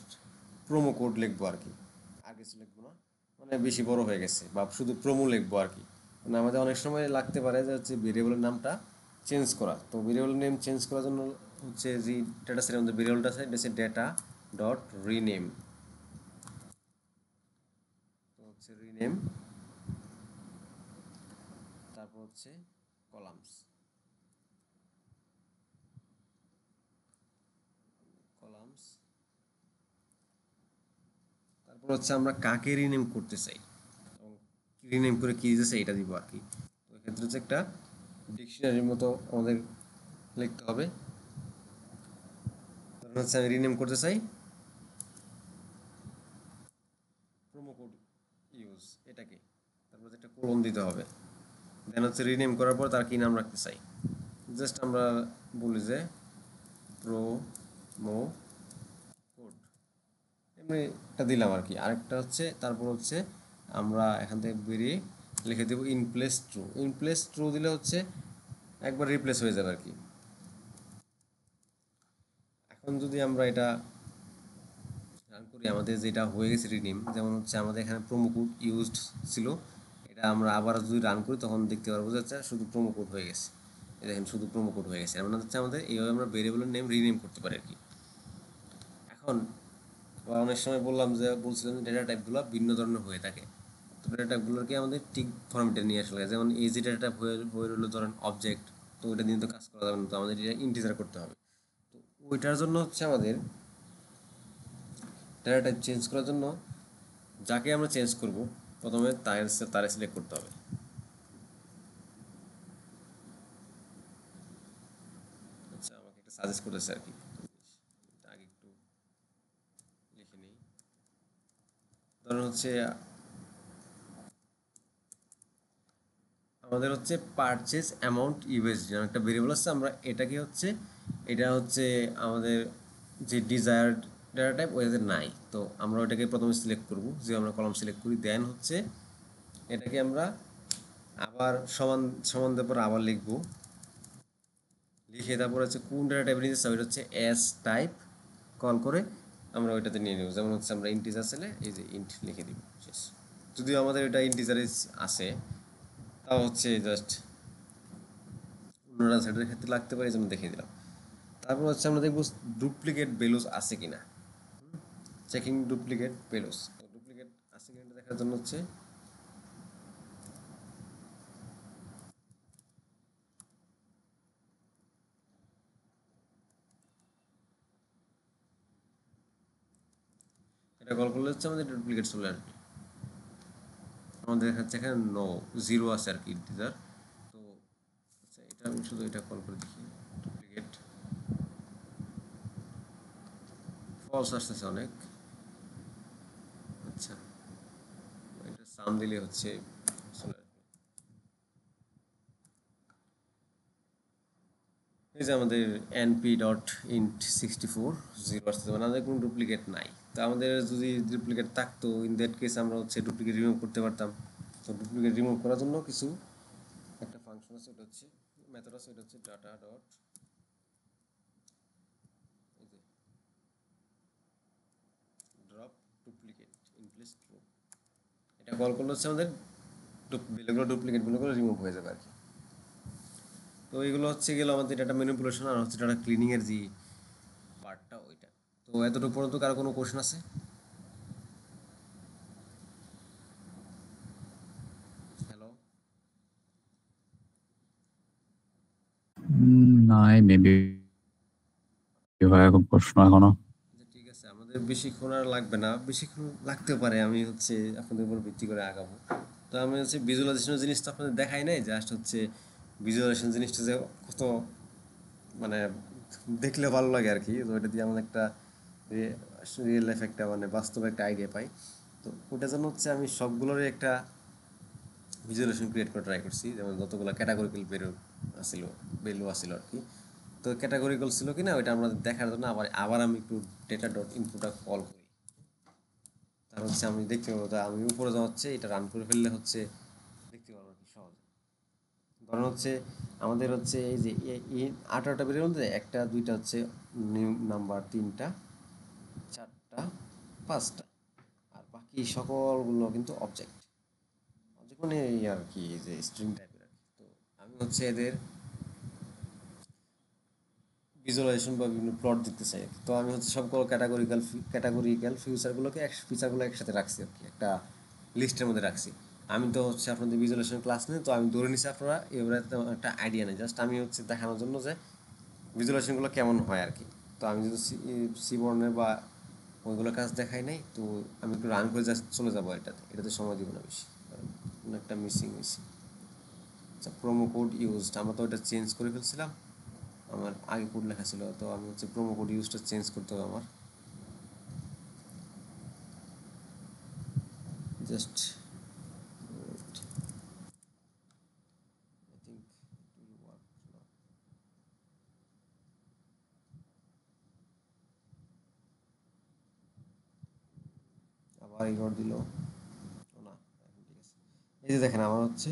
প্রোমো কোড লিখবো আর কি, আর কিছু লিখবো না। মানে বেশি বড় হয়ে গেছে, বা শুধু প্রোমো লিখবো আর কি। মানে আমাদের অনেক সময় লাগতে পারে যে হচ্ছে ভেরিয়েবলের নামটা চেঞ্জ করা। তো ভেরিয়েবল নেম চেঞ্জ করার জন্য হচ্ছে যে ডেটা সেটের মধ্যে ভেরিয়েবলটা আছে, এটা হচ্ছে ডেটা ডট রিনেম। তো হচ্ছে রিনেম, তারপর হচ্ছে কলামস, কলামস, তারপর হচ্ছে আমরা কাকে রিনেম করতে চাই এবং রিনেম করে কী দিতে চাই এটা দিব আর কি। তো এক্ষেত্রে হচ্ছে একটা ডিকশনারির মতো আমাদের লিখতে হবে। ধরুন হচ্ছে আমি রিনেম করতে চাই প্রোমো কোড ইউজ, এটাকে তারপর একটা কোলন দিতে হবে। দেন হচ্ছে রিনেম করার পর তার কি নাম রাখতে চাই, জাস্ট আমরা বলি যে প্রোমো কোড, এমনি একটা দিলাম আর কি। আরেকটা হচ্ছে তারপর হচ্ছে আমরা এখান থেকে বেরিয়ে লিখে দেবো in place true. In place true দিলে হচ্ছে একবার রিপ্লেস হয়ে যাবে আর কি। এখন যদি আমরা এটা রান করি, আমাদের যেটা হয়ে গেছে রিডিম, যেমন হচ্ছে আমাদের এখানে প্রোমো কোড ইউজড ছিল, এটা আমরা আবার যদি রান করি তখন দেখতে পারবো যে হচ্ছে শুধু প্রোমো কোড হয়ে গেছে। এই দেখেন শুধু প্রোমো কোড হয়ে গেছে, এর মানে হচ্ছে আমাদের এইভাবে আমরা ভেরিয়েবলের নেম রিনেম করতে পারি আর কি। এখন আবার অনেক সময় বলছিলাম যে ডেটা টাইপগুলো ভিন্ন ধরনের হয়ে থাকে। তো ডেটা টাইপগুলোকে আমাদের ঠিক ফর্মেটে নিয়ে আসলে, যেমন এই যে ডেটা টাইপ হয়ে রইলো ধরেন অবজেক্ট, তো ওইটা দিয়ে তো কাজ করা যাবে না, তো আমাদের এটা ইন্টিজার করতে হবে। তো ওইটার জন্য হচ্ছে আমাদের ডেটা টাইপ চেঞ্জ করার জন্য যাকে আমরা চেঞ্জ করব প্রথমে তারে সিলেক্ট করতে হবে। আচ্ছা, আমাকে একটা সাজেস্ট করতেছে আর কি, এটা আগে একটু লিখে নিই। ধরুন হচ্ছে আমাদের হচ্ছে পারচেজ অ্যামাউন্ট ইউএসডি নামে একটা ভেরিয়েবল আছে, আমরা এটাকে হচ্ছে এটা হচ্ছে আমাদের যে ডিজায়ার্ড ডেটা টাইপ ওইটাতে নাই, তো আমরা ওইটাকে প্রথমে সিলেক্ট করব, যে আমরা কলাম সিলেক্ট করি, দেন হচ্ছে এটাকে আমরা আবার সমান সমান দেওয়ার পর আবার লিখবো, লিখে তারপর হচ্ছে কোন ডেটা টাইপ নিতে চাই ওইটা হচ্ছে এস টাইপ কল করে আমরা ওইটাতে নিয়ে নেব। যেমন হচ্ছে আমরা ইন্টিজার ছেলে এই যে ইন্ট লিখে দিব, শেষ। যদিও আমাদের এটা ইন্টিজারে আছে, তাও হচ্ছে জাস্ট অন্যরা সেটার ক্ষেত্রে লাগতে পারে, যেমন দেখিয়ে দিলাম। তারপর হচ্ছে আমরা দেখবো ডুপ্লিকেট ভ্যালুস আছে কিনা, চেকিং ডুপ্লিকেট ভ্যালুস। তো ডুপ্লিকেট আছে কিনা এটা দেখার জন্য হচ্ছে এটা কল করলে হচ্ছে আমাদের ডুপ্লিকেট চলে আসবে। আমাদের দেখাচ্ছে এখানে নো, জিরো আছে আর কি ইন্টিজার। তো আচ্ছা, এটা আমি শুধু এটা কল করে দেখি, ডুপ্লিকেট ফলস আসতেছে অনেক। আচ্ছা, এটা সাম দিলে হচ্ছে চলে আসবে। এই যে আমাদের এনপি ডট ইন্ট 64 জিরো আসছে, মানে আমাদের কোনো ডুপ্লিকেট নাই। তো আমাদের যদি ডুপ্লিকেট থাকতো, ইন দ্যাট কেস আমরা হচ্ছে ডুপ্লিকেট রিমুভ করতে পারতাম। তো ডুপ্লিকেট রিমুভ করার জন্য কিছু একটা ফাংশন আছে, ওটা হচ্ছে মেথড আছে, ওটা হচ্ছে ডাটা ডট এই যে drop duplicate in place true. এটা কল করলে হচ্ছে আমাদের ভ্যালুগুলো ডুপ্লিকেট ভ্যালুগুলো রিমুভ হয়ে যাবে আর কি। তো এইগুলো হচ্ছে গেল আমাদের ডাটা ম্যানিপুলেশন, আর হচ্ছে ডাটা ক্লিনিং এর যে পার্টটা ওইটা। তো এতটুকু পর্যন্ত কারো কোনো কোশ্চেন আছে? হ্যালো? নাই মেবি এরকম প্রশ্ন এখনো। আচ্ছা, ঠিক আছে, আমাদের বেশিক্ষণ আর লাগবে না, বেশিক্ষণ লাগতেও পারে, আমি হচ্ছে আপনাদের উপর ভিত্তি করে আগাবো। তো আমি হচ্ছে ভিজুয়ালাইজেশন জিনিসটা আপনাদের দেখাই নাই, জাস্ট হচ্ছে ভিজুয়ালাইজেশন জিনিসটা যে কত মানে দেখলে ভালো লাগে আর কি, তো ওইটা দিয়ে আমাদের একটা রিয়েল লাইফ একটা মানে বাস্তব একটা আইডিয়া পাই। তো ওটার জন্য হচ্ছে আমি সবগুলোরই একটা ভিজুয়ালাইজেশন ক্রিয়েট করে ট্রাই করছি, যেমন যতগুলো ক্যাটাগরিক্যাল আসছিল ভ্যালু আসছিল আর কি। তো ক্যাটাগরিক্যাল ছিল কিনা ওইটা আমরা দেখার জন্য আবার আবার আমি একটু ডেটা ডট ইনপুটটা কল করি, তার হচ্ছে আমি দেখতে পাবো। তা আমি উপরে যা হচ্ছে এটা রান করে ফেললে হচ্ছে দেখতে পারবো আর কি সহজে। ধরুন হচ্ছে আমাদের হচ্ছে এই যে 18টা বেরিয়ে মধ্যে একটা দুইটা হচ্ছে নিউ নাম্বার, তিনটা চারটা পাঁচটা, আর বাকি সকলগুলো কিন্তু অবজেক্ট। অবজেক্ট মানে এই আর কি, এই যে স্ট্রিং টাইপের আর কি। তো আমি হচ্ছে এদের ভিজুয়ালাইজেশন বা বিভিন্ন প্লট দিতে চাই আর কি। তো আমি হচ্ছে সবগুলো ক্যাটাগরিক্যাল ফিচারগুলো একসাথে রাখছি আর কি, একটা লিস্টের মধ্যে রাখছি। আমি তো হচ্ছে আপনাদের ভিজুয়ালাইজেশন ক্লাস নিই, তো আমি ধরে নিচ্ছি আপনারা এবারে তেমন একটা আইডিয়া নেই, জাস্ট আমি হচ্ছে দেখানোর জন্য যে ভিজুয়ালাইজেশনগুলো কেমন হয় আর কি। তো আমি যদি সি বর্ণের বা ওইগুলো কাজ দেখাই নাই, তো আমি একটু রান করে জাস্ট চলে যাবো এটাতে, এটাতে সময় দিব না বেশি, কারণ কোনো একটা মিসিং হয়েছে। আচ্ছা, প্রোমো কোড ইউজড, আমরা তো ওটা চেঞ্জ করে ফেলছিলাম, আমার আগে কোড লেখা ছিল, তো আমি হচ্ছে প্রোমো কোড ইউজটা চেঞ্জ করতে হবে আমার, just I think it will work নাও। আবার এরর দিল, ও না, এখন ঠিক আছে। এই যে দেখেন আমার হচ্ছে,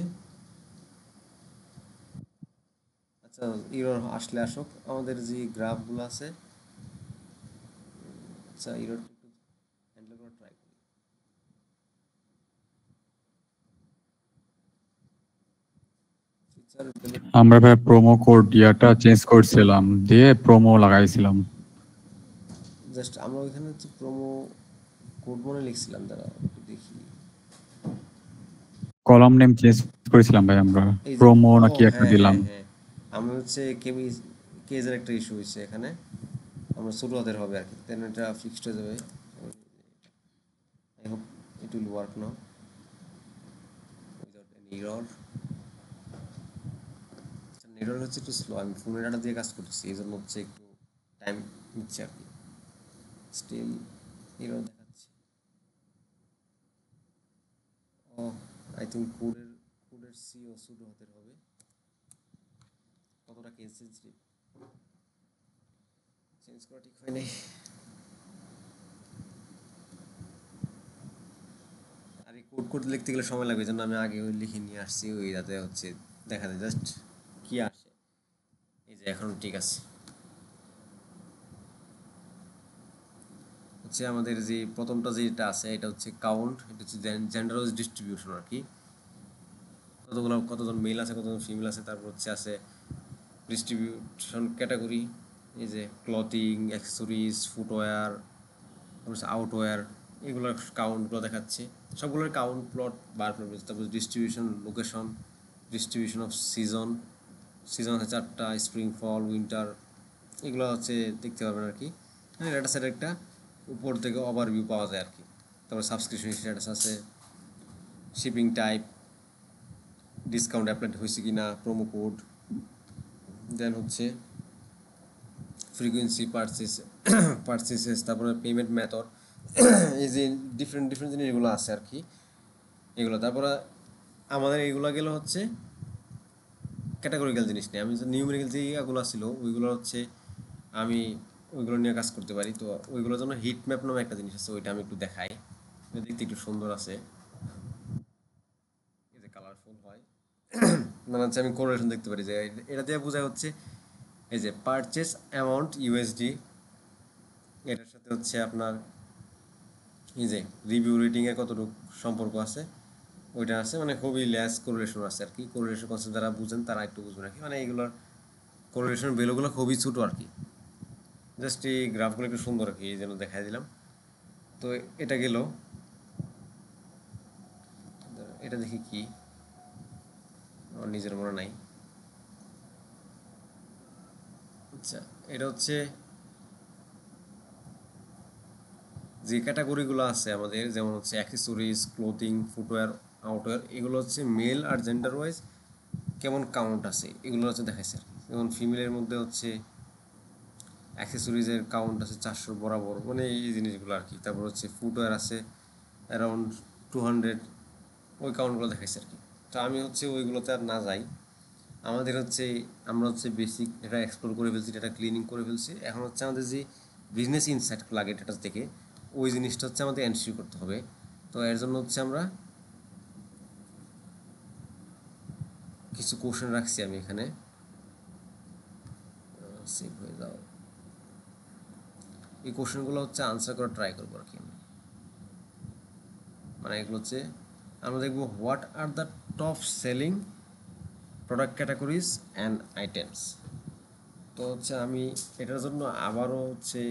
আচ্ছা ইরর আসলে আসুক, আমাদের যে গ্রাফগুলো আছে, আচ্ছা ইররটা একটু হ্যান্ডেল করার ট্রাই করি। ফিচার ডেলিট, আমরা ভাই প্রোমো কোড ইয়াটা চেঞ্জ করছিলাম, দিয়ে প্রোমো লাগাইছিলাম। জাস্ট আমরা ওইখানে হচ্ছে প্রোমো কোড মনে লিখছিলাম, দাঁড়া একটু দেখি। কলাম নেম চেঞ্জ করেছিলাম ভাই আমরা, এই যে, প্রোমো ও নাকি একটা হ্যাঁ দিলাম। হ্যাঁ হ্যাঁ, আমি হচ্ছে কেজের একটা ইস্যু হয়েছে এখানে, আমরা ছোটো হাতের হবে আর কি, দেন এটা ফিক্সড হয়ে যাবে। I hope it will work now without any error. Network হচ্ছে একটু স্লো, আমি ফোনের ডাটা দিয়ে কাজ করতেছি, এই জন্য হচ্ছে একটু টাইম নিচ্ছে আর কি, স্টিল এরর দেখাচ্ছে। ও আই থিঙ্ক কোডের সি ও ছোটো হাতের হবে, কতটা কেস সেন্সিটিভ, চেঞ্জ করা ঠিক হয় নাই। আর এই কোড লিখতে গেলে সময় লাগবে, এই জন্য আমি আগে ওই লিখে নিয়ে আসছি, ওই যাতে হচ্ছে দেখা যায় জাস্ট কি আসে। এই যে এখন ঠিক আছে, হচ্ছে আমাদের যে প্রথমটা যেটা আছে এটা হচ্ছে কাউন্ট, এটা হচ্ছে জেন্ডার ডিস্ট্রিবিউশন আর কি, কতজন মেল আছে কতজন ফিমেল আছে, তারপর হচ্ছে আছে ডিস্ট্রিবিউশন ক্যাটাগরি, এই যে ক্লথিং, অ্যাক্সেসরিজ, ফুটওয়্যার, তারপর হচ্ছে আউটওয়্যার, এগুলোর কাউন্টগুলো দেখাচ্ছে, সবগুলোর কাউন্ট প্লট বার করবে। তারপর distribution location, distribution off season, season আছে 4টা, স্প্রিং ফল উইন্টার, এগুলো হচ্ছে দেখতে পাবেন আর কি। হ্যাঁ, ডেটা সেট একটা উপর থেকে ওভারভিউ পাওয়া যায় আর কি। তারপর সাবস্ক্রিপশন স্ট্যাটাস আছে, শিপিং টাইপ, ডিসকাউন্ট অ্যাপ্লাইড হয়েছে কি না, প্রোমো কোড, দেন হচ্ছে ফ্রিকোয়েন্সি পারচেসেস, তারপরে পেমেন্ট মেথড, এই যে ডিফারেন্ট ডিফারেন্ট জিনিসগুলো আছে আর কি এগুলো। তারপরে আমাদের এইগুলো গেল হচ্ছে ক্যাটাগরিক্যাল জিনিস নিয়ে, আমি যে নিউমেরিক্যাল যে ইয়েগুলো ছিল ওইগুলো হচ্ছে আমি ওইগুলো নিয়ে কাজ করতে পারি। তো ওইগুলোর জন্য হিট ম্যাপ নামে একটা জিনিস আছে, ওইটা আমি একটু দেখাই, এটা দেখতে একটু সুন্দর আছে, এই যে কালারফুল হয়, মানে হচ্ছে আমি কোরিলেশন দেখতে পারি যে এটা দিয়ে বোঝা হচ্ছে এই যে পারচেস অ্যামাউন্ট ইউএসডি, এটার সাথে হচ্ছে আপনার এই যে রিভিউ রেটিংয়ের কতটুকু সম্পর্ক আছে ওইটা আছে, মানে খুবই লেস কোরিলেশন আছে আর কি। কোরিলেশন কনসেপ্ট যারা বুঝেন তারা একটু বুঝবেন আর কি, মানে এইগুলোর কোরিলেশন ভ্যালুগুলো খুবই ছোটো আর কি। জাস্ট এই গ্রাফগুলো একটু সুন্দর আর কি, এই জন্য দেখাই দিলাম। তো এটা গেল, এটা দেখি কি, আমার নিজের মনে নাই। আচ্ছা, এটা হচ্ছে যে ক্যাটাগরিগুলো আছে আমাদের, যেমন হচ্ছে অ্যাক্সেসরিজ, ক্লোথিং, ফুটওয়্যার, আউটওয়্যার, এগুলো হচ্ছে মেল আর জেন্ডার ওয়াইজ কেমন কাউন্ট আছে এগুলো হচ্ছে দেখাইছে আর কি। যেমন ফিমেলের মধ্যে হচ্ছে অ্যাক্সেসরিজের কাউন্ট আছে 400 বরাবর, মানে এই জিনিসগুলো আর কি। তারপর হচ্ছে ফুটওয়্যার আছে অ্যারাউন্ড 200, ওই কাউন্টগুলো দেখাইছে আর কি। তো আমি হচ্ছে ওইগুলোতে আর না যাই, আমাদের হচ্ছে আমরা হচ্ছে বেসিক এটা এক্সপ্লোর করে ফেলছি, এটা ক্লিনিং করে ফেলছি, এখন হচ্ছে আমাদের যে বিজনেস ইনসাইট লাগে ডেটা থেকে, ওই জিনিসটা হচ্ছে আমাদের এন্ট্রি করতে হবে। তো এর জন্য হচ্ছে আমরা কিছু কোশ্চেন রাখছি আমি এখানে, সেভ হয়ে যাও, এই কোশ্চেনগুলো হচ্ছে আনসার করার ট্রাই করবো আর কি আমি। মানে এগুলো হচ্ছে আমরা দেখবো what are the top selling product categories and items. তো হচ্ছে আমি এটার জন্য আবারও হচ্ছে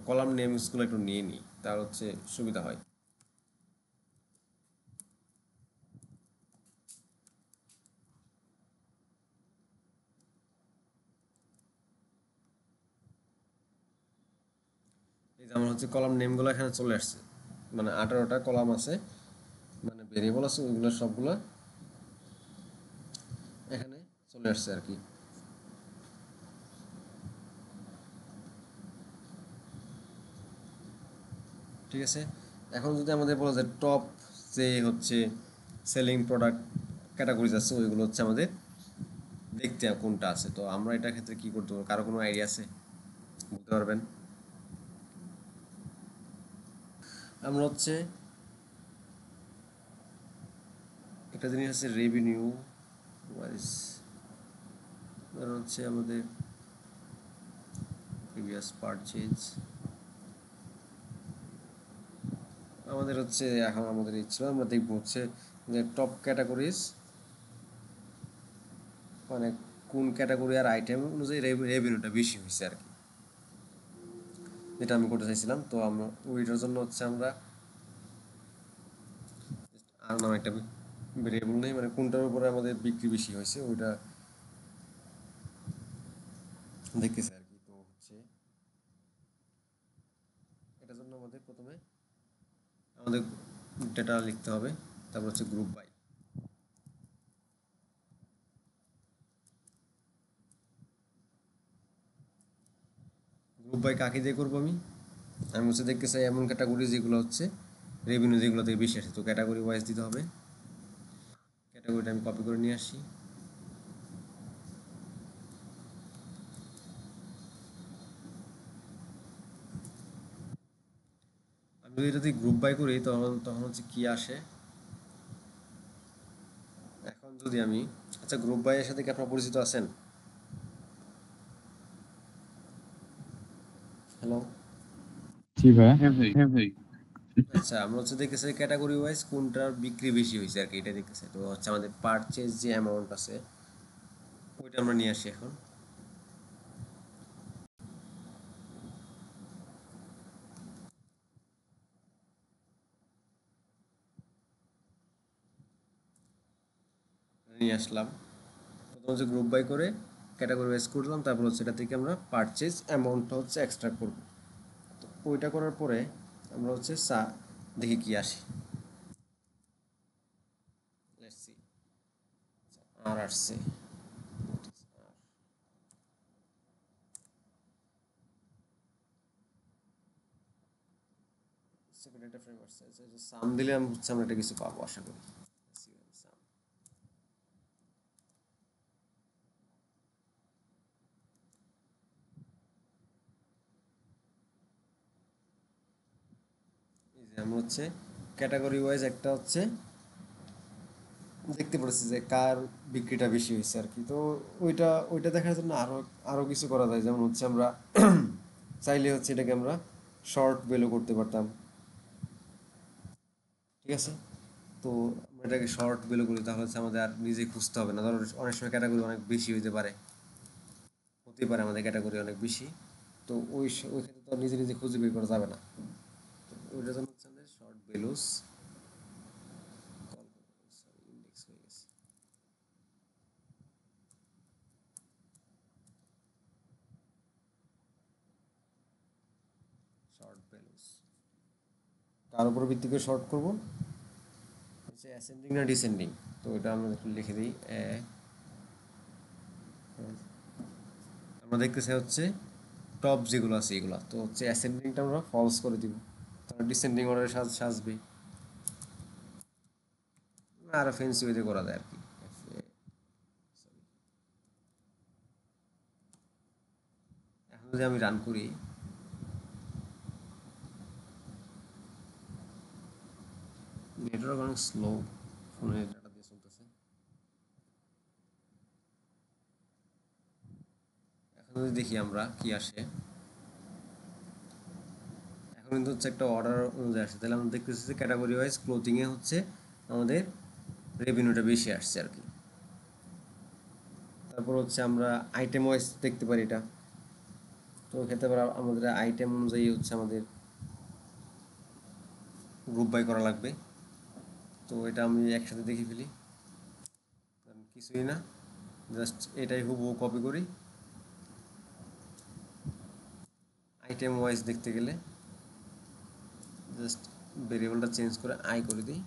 কলাম নেমসগুলো একটু নিয়ে নিই, তার হচ্ছে সুবিধা হয়। এই যে আমার হচ্ছে কলাম নেমগুলো এখানে চলে আসছে, মানে 18টা কলাম আছে, মানে ভেরিয়েবল আছে, ওইগুলো সবগুলো এখানে চলে আসছে আর কি। ঠিক আছে, এখন যদি আমাদের বলা যায় টপ যে হচ্ছে সেলিং প্রোডাক্ট ক্যাটাগরিজ আছে, ওইগুলো হচ্ছে আমাদের দেখতে হবে কোনটা আছে। তো আমরা এটার ক্ষেত্রে কি করতে পারবো, কারো কোনো আইডিয়া আছে, বলতে পারবেন? আমরা হচ্ছে একটা জিনিস আছে রেভিনিউ ওয়াইজ, ধর হচ্ছে আমাদের প্রিভিয়াস পারচেজ, আমাদের হচ্ছে এখন আমাদের ইচ্ছা আমরা দেখবো হচ্ছে যে টপ ক্যাটাগরিজ মানে কোন ক্যাটাগরি আর আইটেম অনুযায়ী রেভিনিউটা বেশি হয়েছে আর কি, যেটা আমি করতে চাইছিলাম। তো আমরা ওইটার জন্য হচ্ছে আমরা আর নাম একটা ভেরিয়েবল নেই, মানে কোনটার উপরে আমাদের বিক্রি বেশি হয়েছে ওইটা দেখতেছি আর কি। তো হচ্ছে এটার জন্য আমাদের প্রথমে আমাদের ডেটা লিখতে হবে, তারপর হচ্ছে গ্রুপ বাই। গ্রুপ বাই কাকে দিয়ে করবো আমি আমি হচ্ছে দেখতে চাই এমন ক্যাটাগরি যেগুলো হচ্ছে রেভিনিউ যেগুলো থেকে বেশি আসে, তো ক্যাটাগরি ওয়াইজ দিতে হবে। ক্যাটাগরিটা আমি কপি করে নিয়ে আসি। আমি যদি এটাতে গ্রুপ বাই করি তখন তখন হচ্ছে কি আসে, এখন যদি আমি আচ্ছা গ্রুপ বাইয়ের সাথে কি আপনারা পরিচিত আছেন? হ্যালো, জি ভাই। হ্যাঁ ভাই। আচ্ছা আমরা হচ্ছে দেখতেছি ক্যাটাগরি ওয়াইজ কোনটার বিক্রি বেশি হয়েছে আর কি, এটা দেখতেছি। তো হচ্ছে আমাদের পারচেজ যে অ্যামাউন্ট আছে ওইটা আমরা নিয়ে আসি এখন। নিয়ে আসলাম, প্রথম হচ্ছে গ্রুপ বাই করে ক্যাটাগরি ওয়াইজ করলাম, তারপর হচ্ছে এটা থেকে আমরা পারচেজ অ্যামাউন্টটা হচ্ছে এক্সট্রাক্ট করব। তো ওইটা করার পরে আমরা হচ্ছে দেখি কি আসে। লেটস সি আর আসছে, ডেটা ফ্রেম আসছে। সাম দিলে আমি হচ্ছে আমরা এটা কিছু পাবো আশা করি। Sum। এই যে আমরা হচ্ছে ক্যাটাগরি ওয়াইজ একটা হচ্ছে দেখতে পাচ্ছি যে কার বিক্রিটা বেশি হয়েছে আর কি। তো ওইটা ওইটা দেখার জন্য আরো আরো কিছু করা যায়, যেমন হচ্ছে আমরা চাইলে হচ্ছে এটাকে আমরা শর্ট ভ্যালু করতে পারতাম, ঠিক আছে? তো আমরা এটাকে শর্ট ভ্যালু করি, তাহলে হচ্ছে আমাদের আর নিজে খুঁজতে হবে না। ধরো অনেক সময় ক্যাটাগরি অনেক বেশি হতে পারে, হতে পারে আমাদের ক্যাটাগরি অনেক বেশি, তো ওই ক্ষেত্রে তো আর নিজে নিজে খুঁজে বের করা যাবে না। তো ওইটার জন্য হচ্ছে আমাদের short values call, sorry index হয়ে গেছে, শর্ট ভ্যালুস কার উপর ভিত্তি করে শর্ট করব, হচ্ছে অ্যাসেন্ডিং না ডিসেন্ডিং। তো এটা আমরা একটু লিখে দিই আমরা দেখতে চাই হচ্ছে টপ যেগুলো আছে এগুলো, তো হচ্ছে অ্যাসেন্ডিংটা আমরা ফলস করে দিব, তারপর ডিসেন্ডিং অর্ডারে সাজবে। আরো ফেন্সি ওয়েতে করা যায় আর কি। এখন যদি আমি রান করি, নেটওয়ার্ক অনেক স্লো, ফোনের ডাটা দিয়ে চলতেছে। এখন যদি দেখি আমরা কি আসে, এখন কিন্তু হচ্ছে একটা অর্ডার অনুযায়ী আসছে, তাহলে আমরা দেখতেছি যে ক্যাটাগরি ওয়াইজ ক্লোথিংয়ে হচ্ছে আমাদের রেভিনিউটা বেশি আসছে আর কি। তারপর হচ্ছে আমরা আইটেম ওয়াইজ দেখতে পারি এটা, তো ক্ষেত্রে আবার আমাদের আইটেম অনুযায়ী হচ্ছে আমাদের গ্রুপ বাই করা লাগবে। তো এটা আমি একসাথে দেখে ফেলি, কারণ কিছুই না, জাস্ট এটাই হুবহু কপি করি। আইটেম ওয়াইজ দেখতে গেলে জাস্ট ভেরিয়েবলটা চেঞ্জ করে আই করে দিই।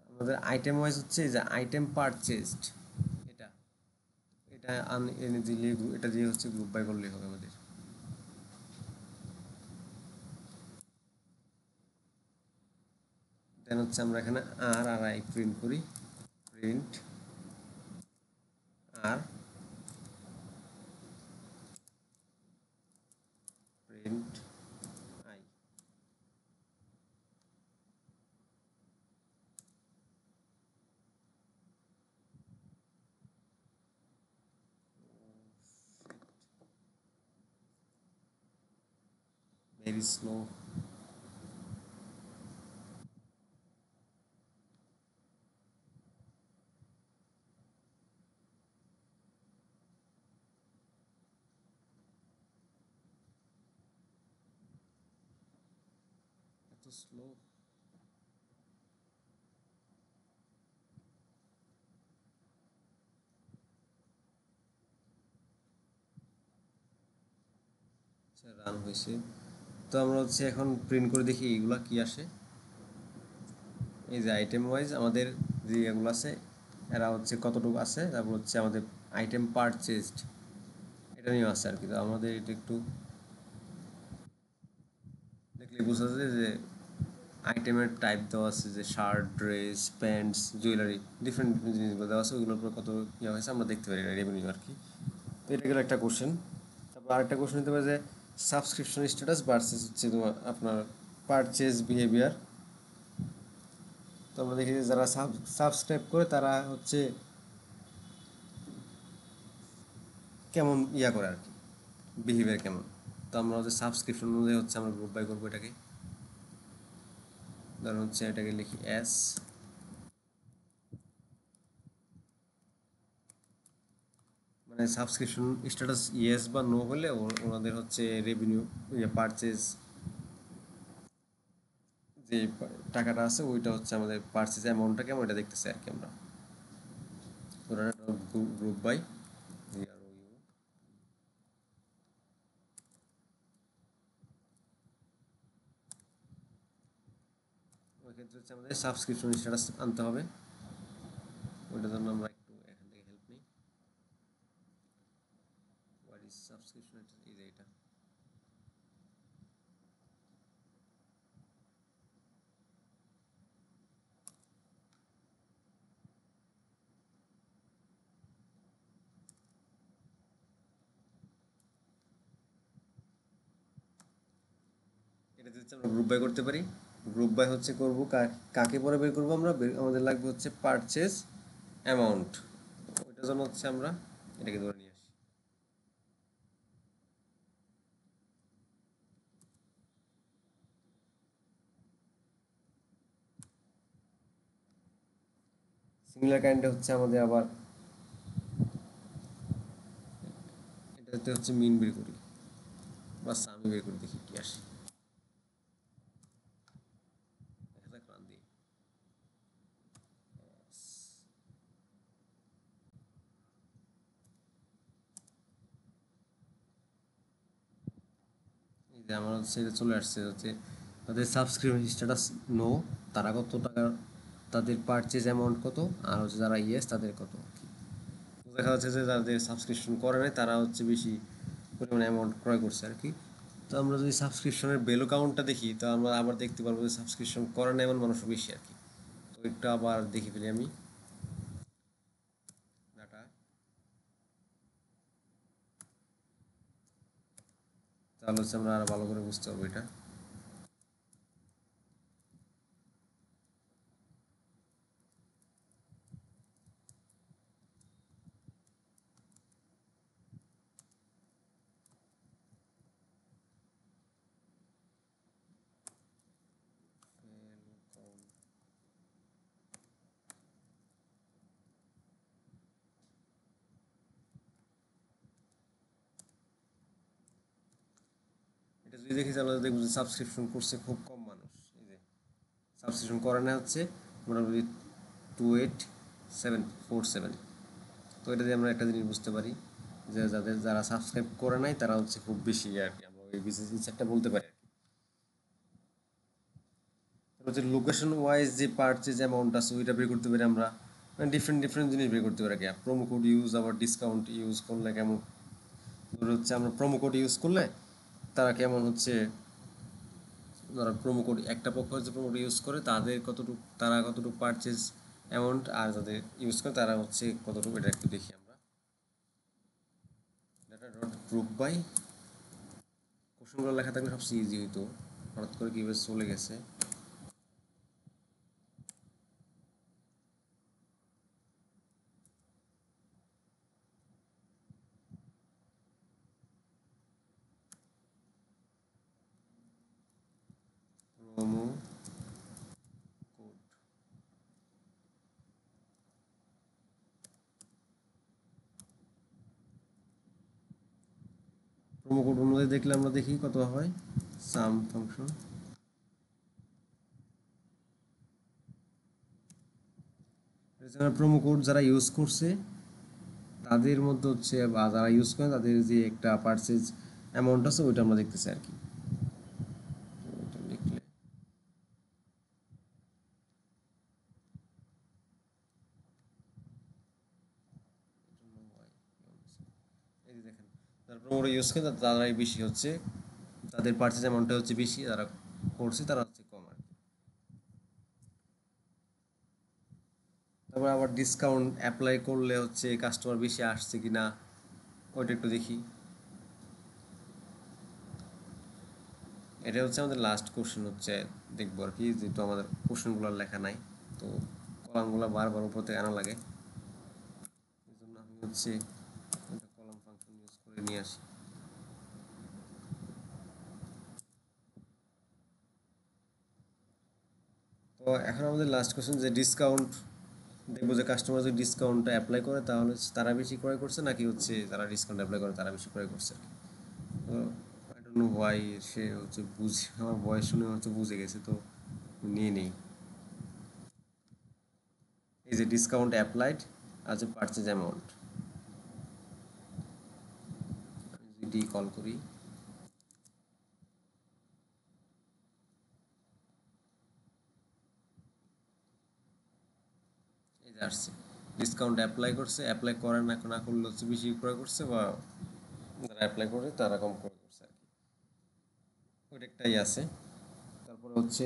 আমাদের আইটেম ওয়াইজ হচ্ছে যে আইটেম পারচেজড, এটা এটা এনে দিলে এটা দিয়ে হচ্ছে গ্রুপ বাই করলেই হবে আমাদের। দেন হচ্ছে আমরা এখানে আর আর আই প্রিন্ট করি, প্রিন্ট আর প্রিন্ট আই। Very slow. এত স্লো। আচ্ছা, রান হয়েছে। তো আমরা হচ্ছে এখন প্রিন্ট করে দেখি এইগুলা কি আসে। এই যে আইটেম ওয়াইজ আমাদের যে এগুলো আছে, এরা হচ্ছে কতটুকু আছে, তারপর হচ্ছে আমাদের আইটেম পারচেজড, এটা নিয়ে আছে আর কি। তো আমাদের এটা একটু দেখলে বোঝা যায় যে আইটেমের টাইপ দেওয়া আছে, যে shirt, dress, pants, jewellery, different জিনিসগুলো দেওয়া আছে, ওইগুলোর উপর কত ইয়ে হয়েছে আমরা দেখতে পারি রেভিনিউ আর কি। তো এটা গেলো একটা কোশ্চেন। তারপর আরেকটা কোশ্চেন হতে পারে যে সাবস্ক্রিপশন স্ট্যাটাস ভার্সেস হচ্ছে তোমার আপনার পারচেজ বিহেভিয়ার। তো আমরা দেখি যে যারা সাবস্ক্রাইব করে তারা হচ্ছে কেমন ইয়া করে আর কি, বিহেভিয়ার কেমন। তো আমরা হচ্ছে সাবস্ক্রিপশন অনুযায়ী হচ্ছে আমরা গ্রুপ বাই করবো এটাকে। ধরুন হচ্ছে এটাকে লিখি এস, মানে সাবস্ক্রিপশন স্ট্যাটাস ইয়েস বা নো হলে ওনাদের হচ্ছে রেভিনিউ, পারচেজ যে টাকাটা আছে ওইটা হচ্ছে আমাদের পারচেজ অ্যামাউন্টটা কেমন এটা দেখতেছি আর কি আমরা। গ্রুপ বাই, ওই ক্ষেত্রে হচ্ছে আমাদের সাবস্ক্রিপশন স্ট্যাটাস আনতে হবে। ওইটার জন্য আমরা একটু এখান থেকে হেল্প নিই। হোয়াট ইজ সাবস্ক্রিপশন, এই যে এটা। এটাতে হচ্ছে আমরা গ্রুপ বাই করতে পারি। গ্রুপ বাই হচ্ছে করবো কাকে পরে বের করবো আমরা, আমাদের লাগবে হচ্ছে পারচেজ অ্যামাউন্ট। ওইটার জন্য হচ্ছে আমরা এটাকে ধরে নিয়ে আসি। সিমিলার কাইন্ডে হচ্ছে আমাদের আবার এটাতে হচ্ছে মিন বের করি বা সামি বের করে দেখি কি আসে। দেখা যাক, রান দিই। এই যে আমার হচ্ছে এটা চলে আসছে হচ্ছে তাদের সাবস্ক্রিপশন স্ট্যাটাস নো, তারা কত টাকা, তাদের পারচেজ অ্যামাউন্ট কত, আর হচ্ছে যারা ইয়েস তাদের কত আর কি। তো দেখা যাচ্ছে যে যাদের সাবস্ক্রিপশন করে নাই তারা হচ্ছে বেশি পরিমাণে অ্যামাউন্ট ক্রয় করছে আর কি। তো আমরা যদি সাবস্ক্রিপশনের ভ্যালু কাউন্টটা দেখি তো আমরা আবার দেখতে পারবো যে সাবস্ক্রিপশন করে না এমন মানুষও বেশি আর কি। তো একটু আবার দেখি ফেলি আমি ডাটা, তাহলে হচ্ছে আমরা আরো ভালো করে বুঝতে পারবো এটা। এটা যদি দেখি তাহলে দেখবো যে সাবস্ক্রিপশন করছে খুব কম মানুষ। এই যে সাবস্ক্রিপশন করে না হচ্ছে মোটামুটি 28747। তো এটা দিয়ে আমরা একটা জিনিস বুঝতে পারি যে যারা সাবস্ক্রাইব করে নাই তারা হচ্ছে খুব বেশি আর কি, আমরা এই বিজনেস ইনসাইটটা বলতে পারি আর কি। তারপর হচ্ছে লোকেশন ওয়াইজ যে পারচেজ অ্যামাউন্ট আছে ওইটা বের করতে পারি আমরা। ডিফারেন্ট ডিফারেন্ট জিনিস বের করতে পারি আর কি। প্রোমো কোড ইউজ, আবার ডিসকাউন্ট ইউজ করলে কেমন, ধরে হচ্ছে আমরা প্রোমো কোড ইউজ করলে তারা কেমন হচ্ছে, ধরো প্রোমো কোড একটা পক্ষ হচ্ছে প্রোমো কোড ইউজ করে তাদের কতটুকু, তারা কতটুকু পারচেজ অ্যামাউন্ট, আর যাদের ইউজ করে তারা হচ্ছে কতটুকু, এটা একটু দেখি আমরা। ডাটা ডট গ্রুপ বাই, কোশ্চেনগুলো লেখা থাকলে সবচেয়ে ইজি হইতো, হঠাৎ করে কীভাবে চলে গেছে। প্রোমো কোড অনুযায়ী দেখলে আমরা দেখি কত হয় সাম ফাংশন। প্রোমো কোড যারা ইউজ করছে তাদের মধ্যে হচ্ছে, বা যারা ইউজ করে তাদের যে একটা পারচেজ অ্যামাউন্ট আছে ওইটা আমরা দেখতেছি আর কি। ওইটা লিখলে এই যে দেখেন, যারা প্রোমো ইউজ করে তারাই বেশি হচ্ছে, তাদের পারচেজ অ্যামাউন্টটা হচ্ছে বেশি, যারা করছে তারা হচ্ছে কম আর কি। তারপর আবার ডিসকাউন্ট অ্যাপ্লাই করলে হচ্ছে কাস্টমার বেশি আসছে কি না ওইটা একটু দেখি। এটা হচ্ছে আমাদের লাস্ট কোশ্চেন হচ্ছে, দেখবো আর কি, যেহেতু আমাদের কোশ্চেনগুলো লেখা নাই তো কলামগুলো বারবার উপর থেকে আনা লাগে, এই জন্য আমি হচ্ছে কলাম ফাংশন ইউজ করে নিয়ে আসি। তো এখন আমাদের লাস্ট কোশ্চেন যে ডিসকাউন্ট, দেখবো যে কাস্টমার যদি ডিসকাউন্টটা অ্যাপ্লাই করে তাহলে তারা বেশি ক্রয় করছে নাকি হচ্ছে যারা ডিসকাউন্ট অ্যাপ্লাই করে তারা বেশি ক্রয় করছে। তো আই ডোন্ট নো হোয়াই সে হচ্ছে বুঝে, আমার ভয়েস শুনে হচ্ছে বুঝে গেছে, তো নিয়ে নেই। এই যে ডিসকাউন্ট অ্যাপ্লাইড আর যে পারচেজ অ্যামাউন্ট, আমি যদি কল করি এই যে আসছে ডিসকাউন্ট অ্যাপ্লাই করছে, অ্যাপ্লাই করে না না করলে হচ্ছে বেশি ক্রয় করছে, বা যারা অ্যাপ্লাই করে তারা কম ক্রয় করছে আর কি, ওইটাই আছে। তারপরে হচ্ছে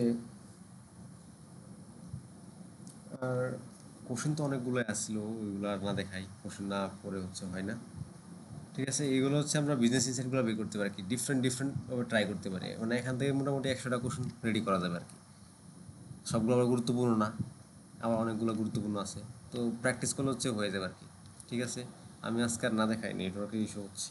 আর কোশ্চেন তো অনেকগুলো আসছিল, ওইগুলো আর না দেখাই, কোশ্চেন না পরে হচ্ছে হয় না। ঠিক আছে, এইগুলো হচ্ছে আমরা বিজনেস ইনসাইটগুলো বের করতে পারি কি, ডিফারেন্ট ভাবে ট্রাই করতে পারি, মানে এখান থেকে মোটামুটি 100টা কোশ্চেন রেডি করা যাবে আর কি। সবগুলো আবার গুরুত্বপূর্ণ না, আবার অনেকগুলো গুরুত্বপূর্ণ আছে, তো প্র্যাকটিস করলে হচ্ছে হয়ে যাবে আর কি। ঠিক আছে, আমি আজকে আর না দেখাই, নেটওয়ার্কের ইস্যু হচ্ছে।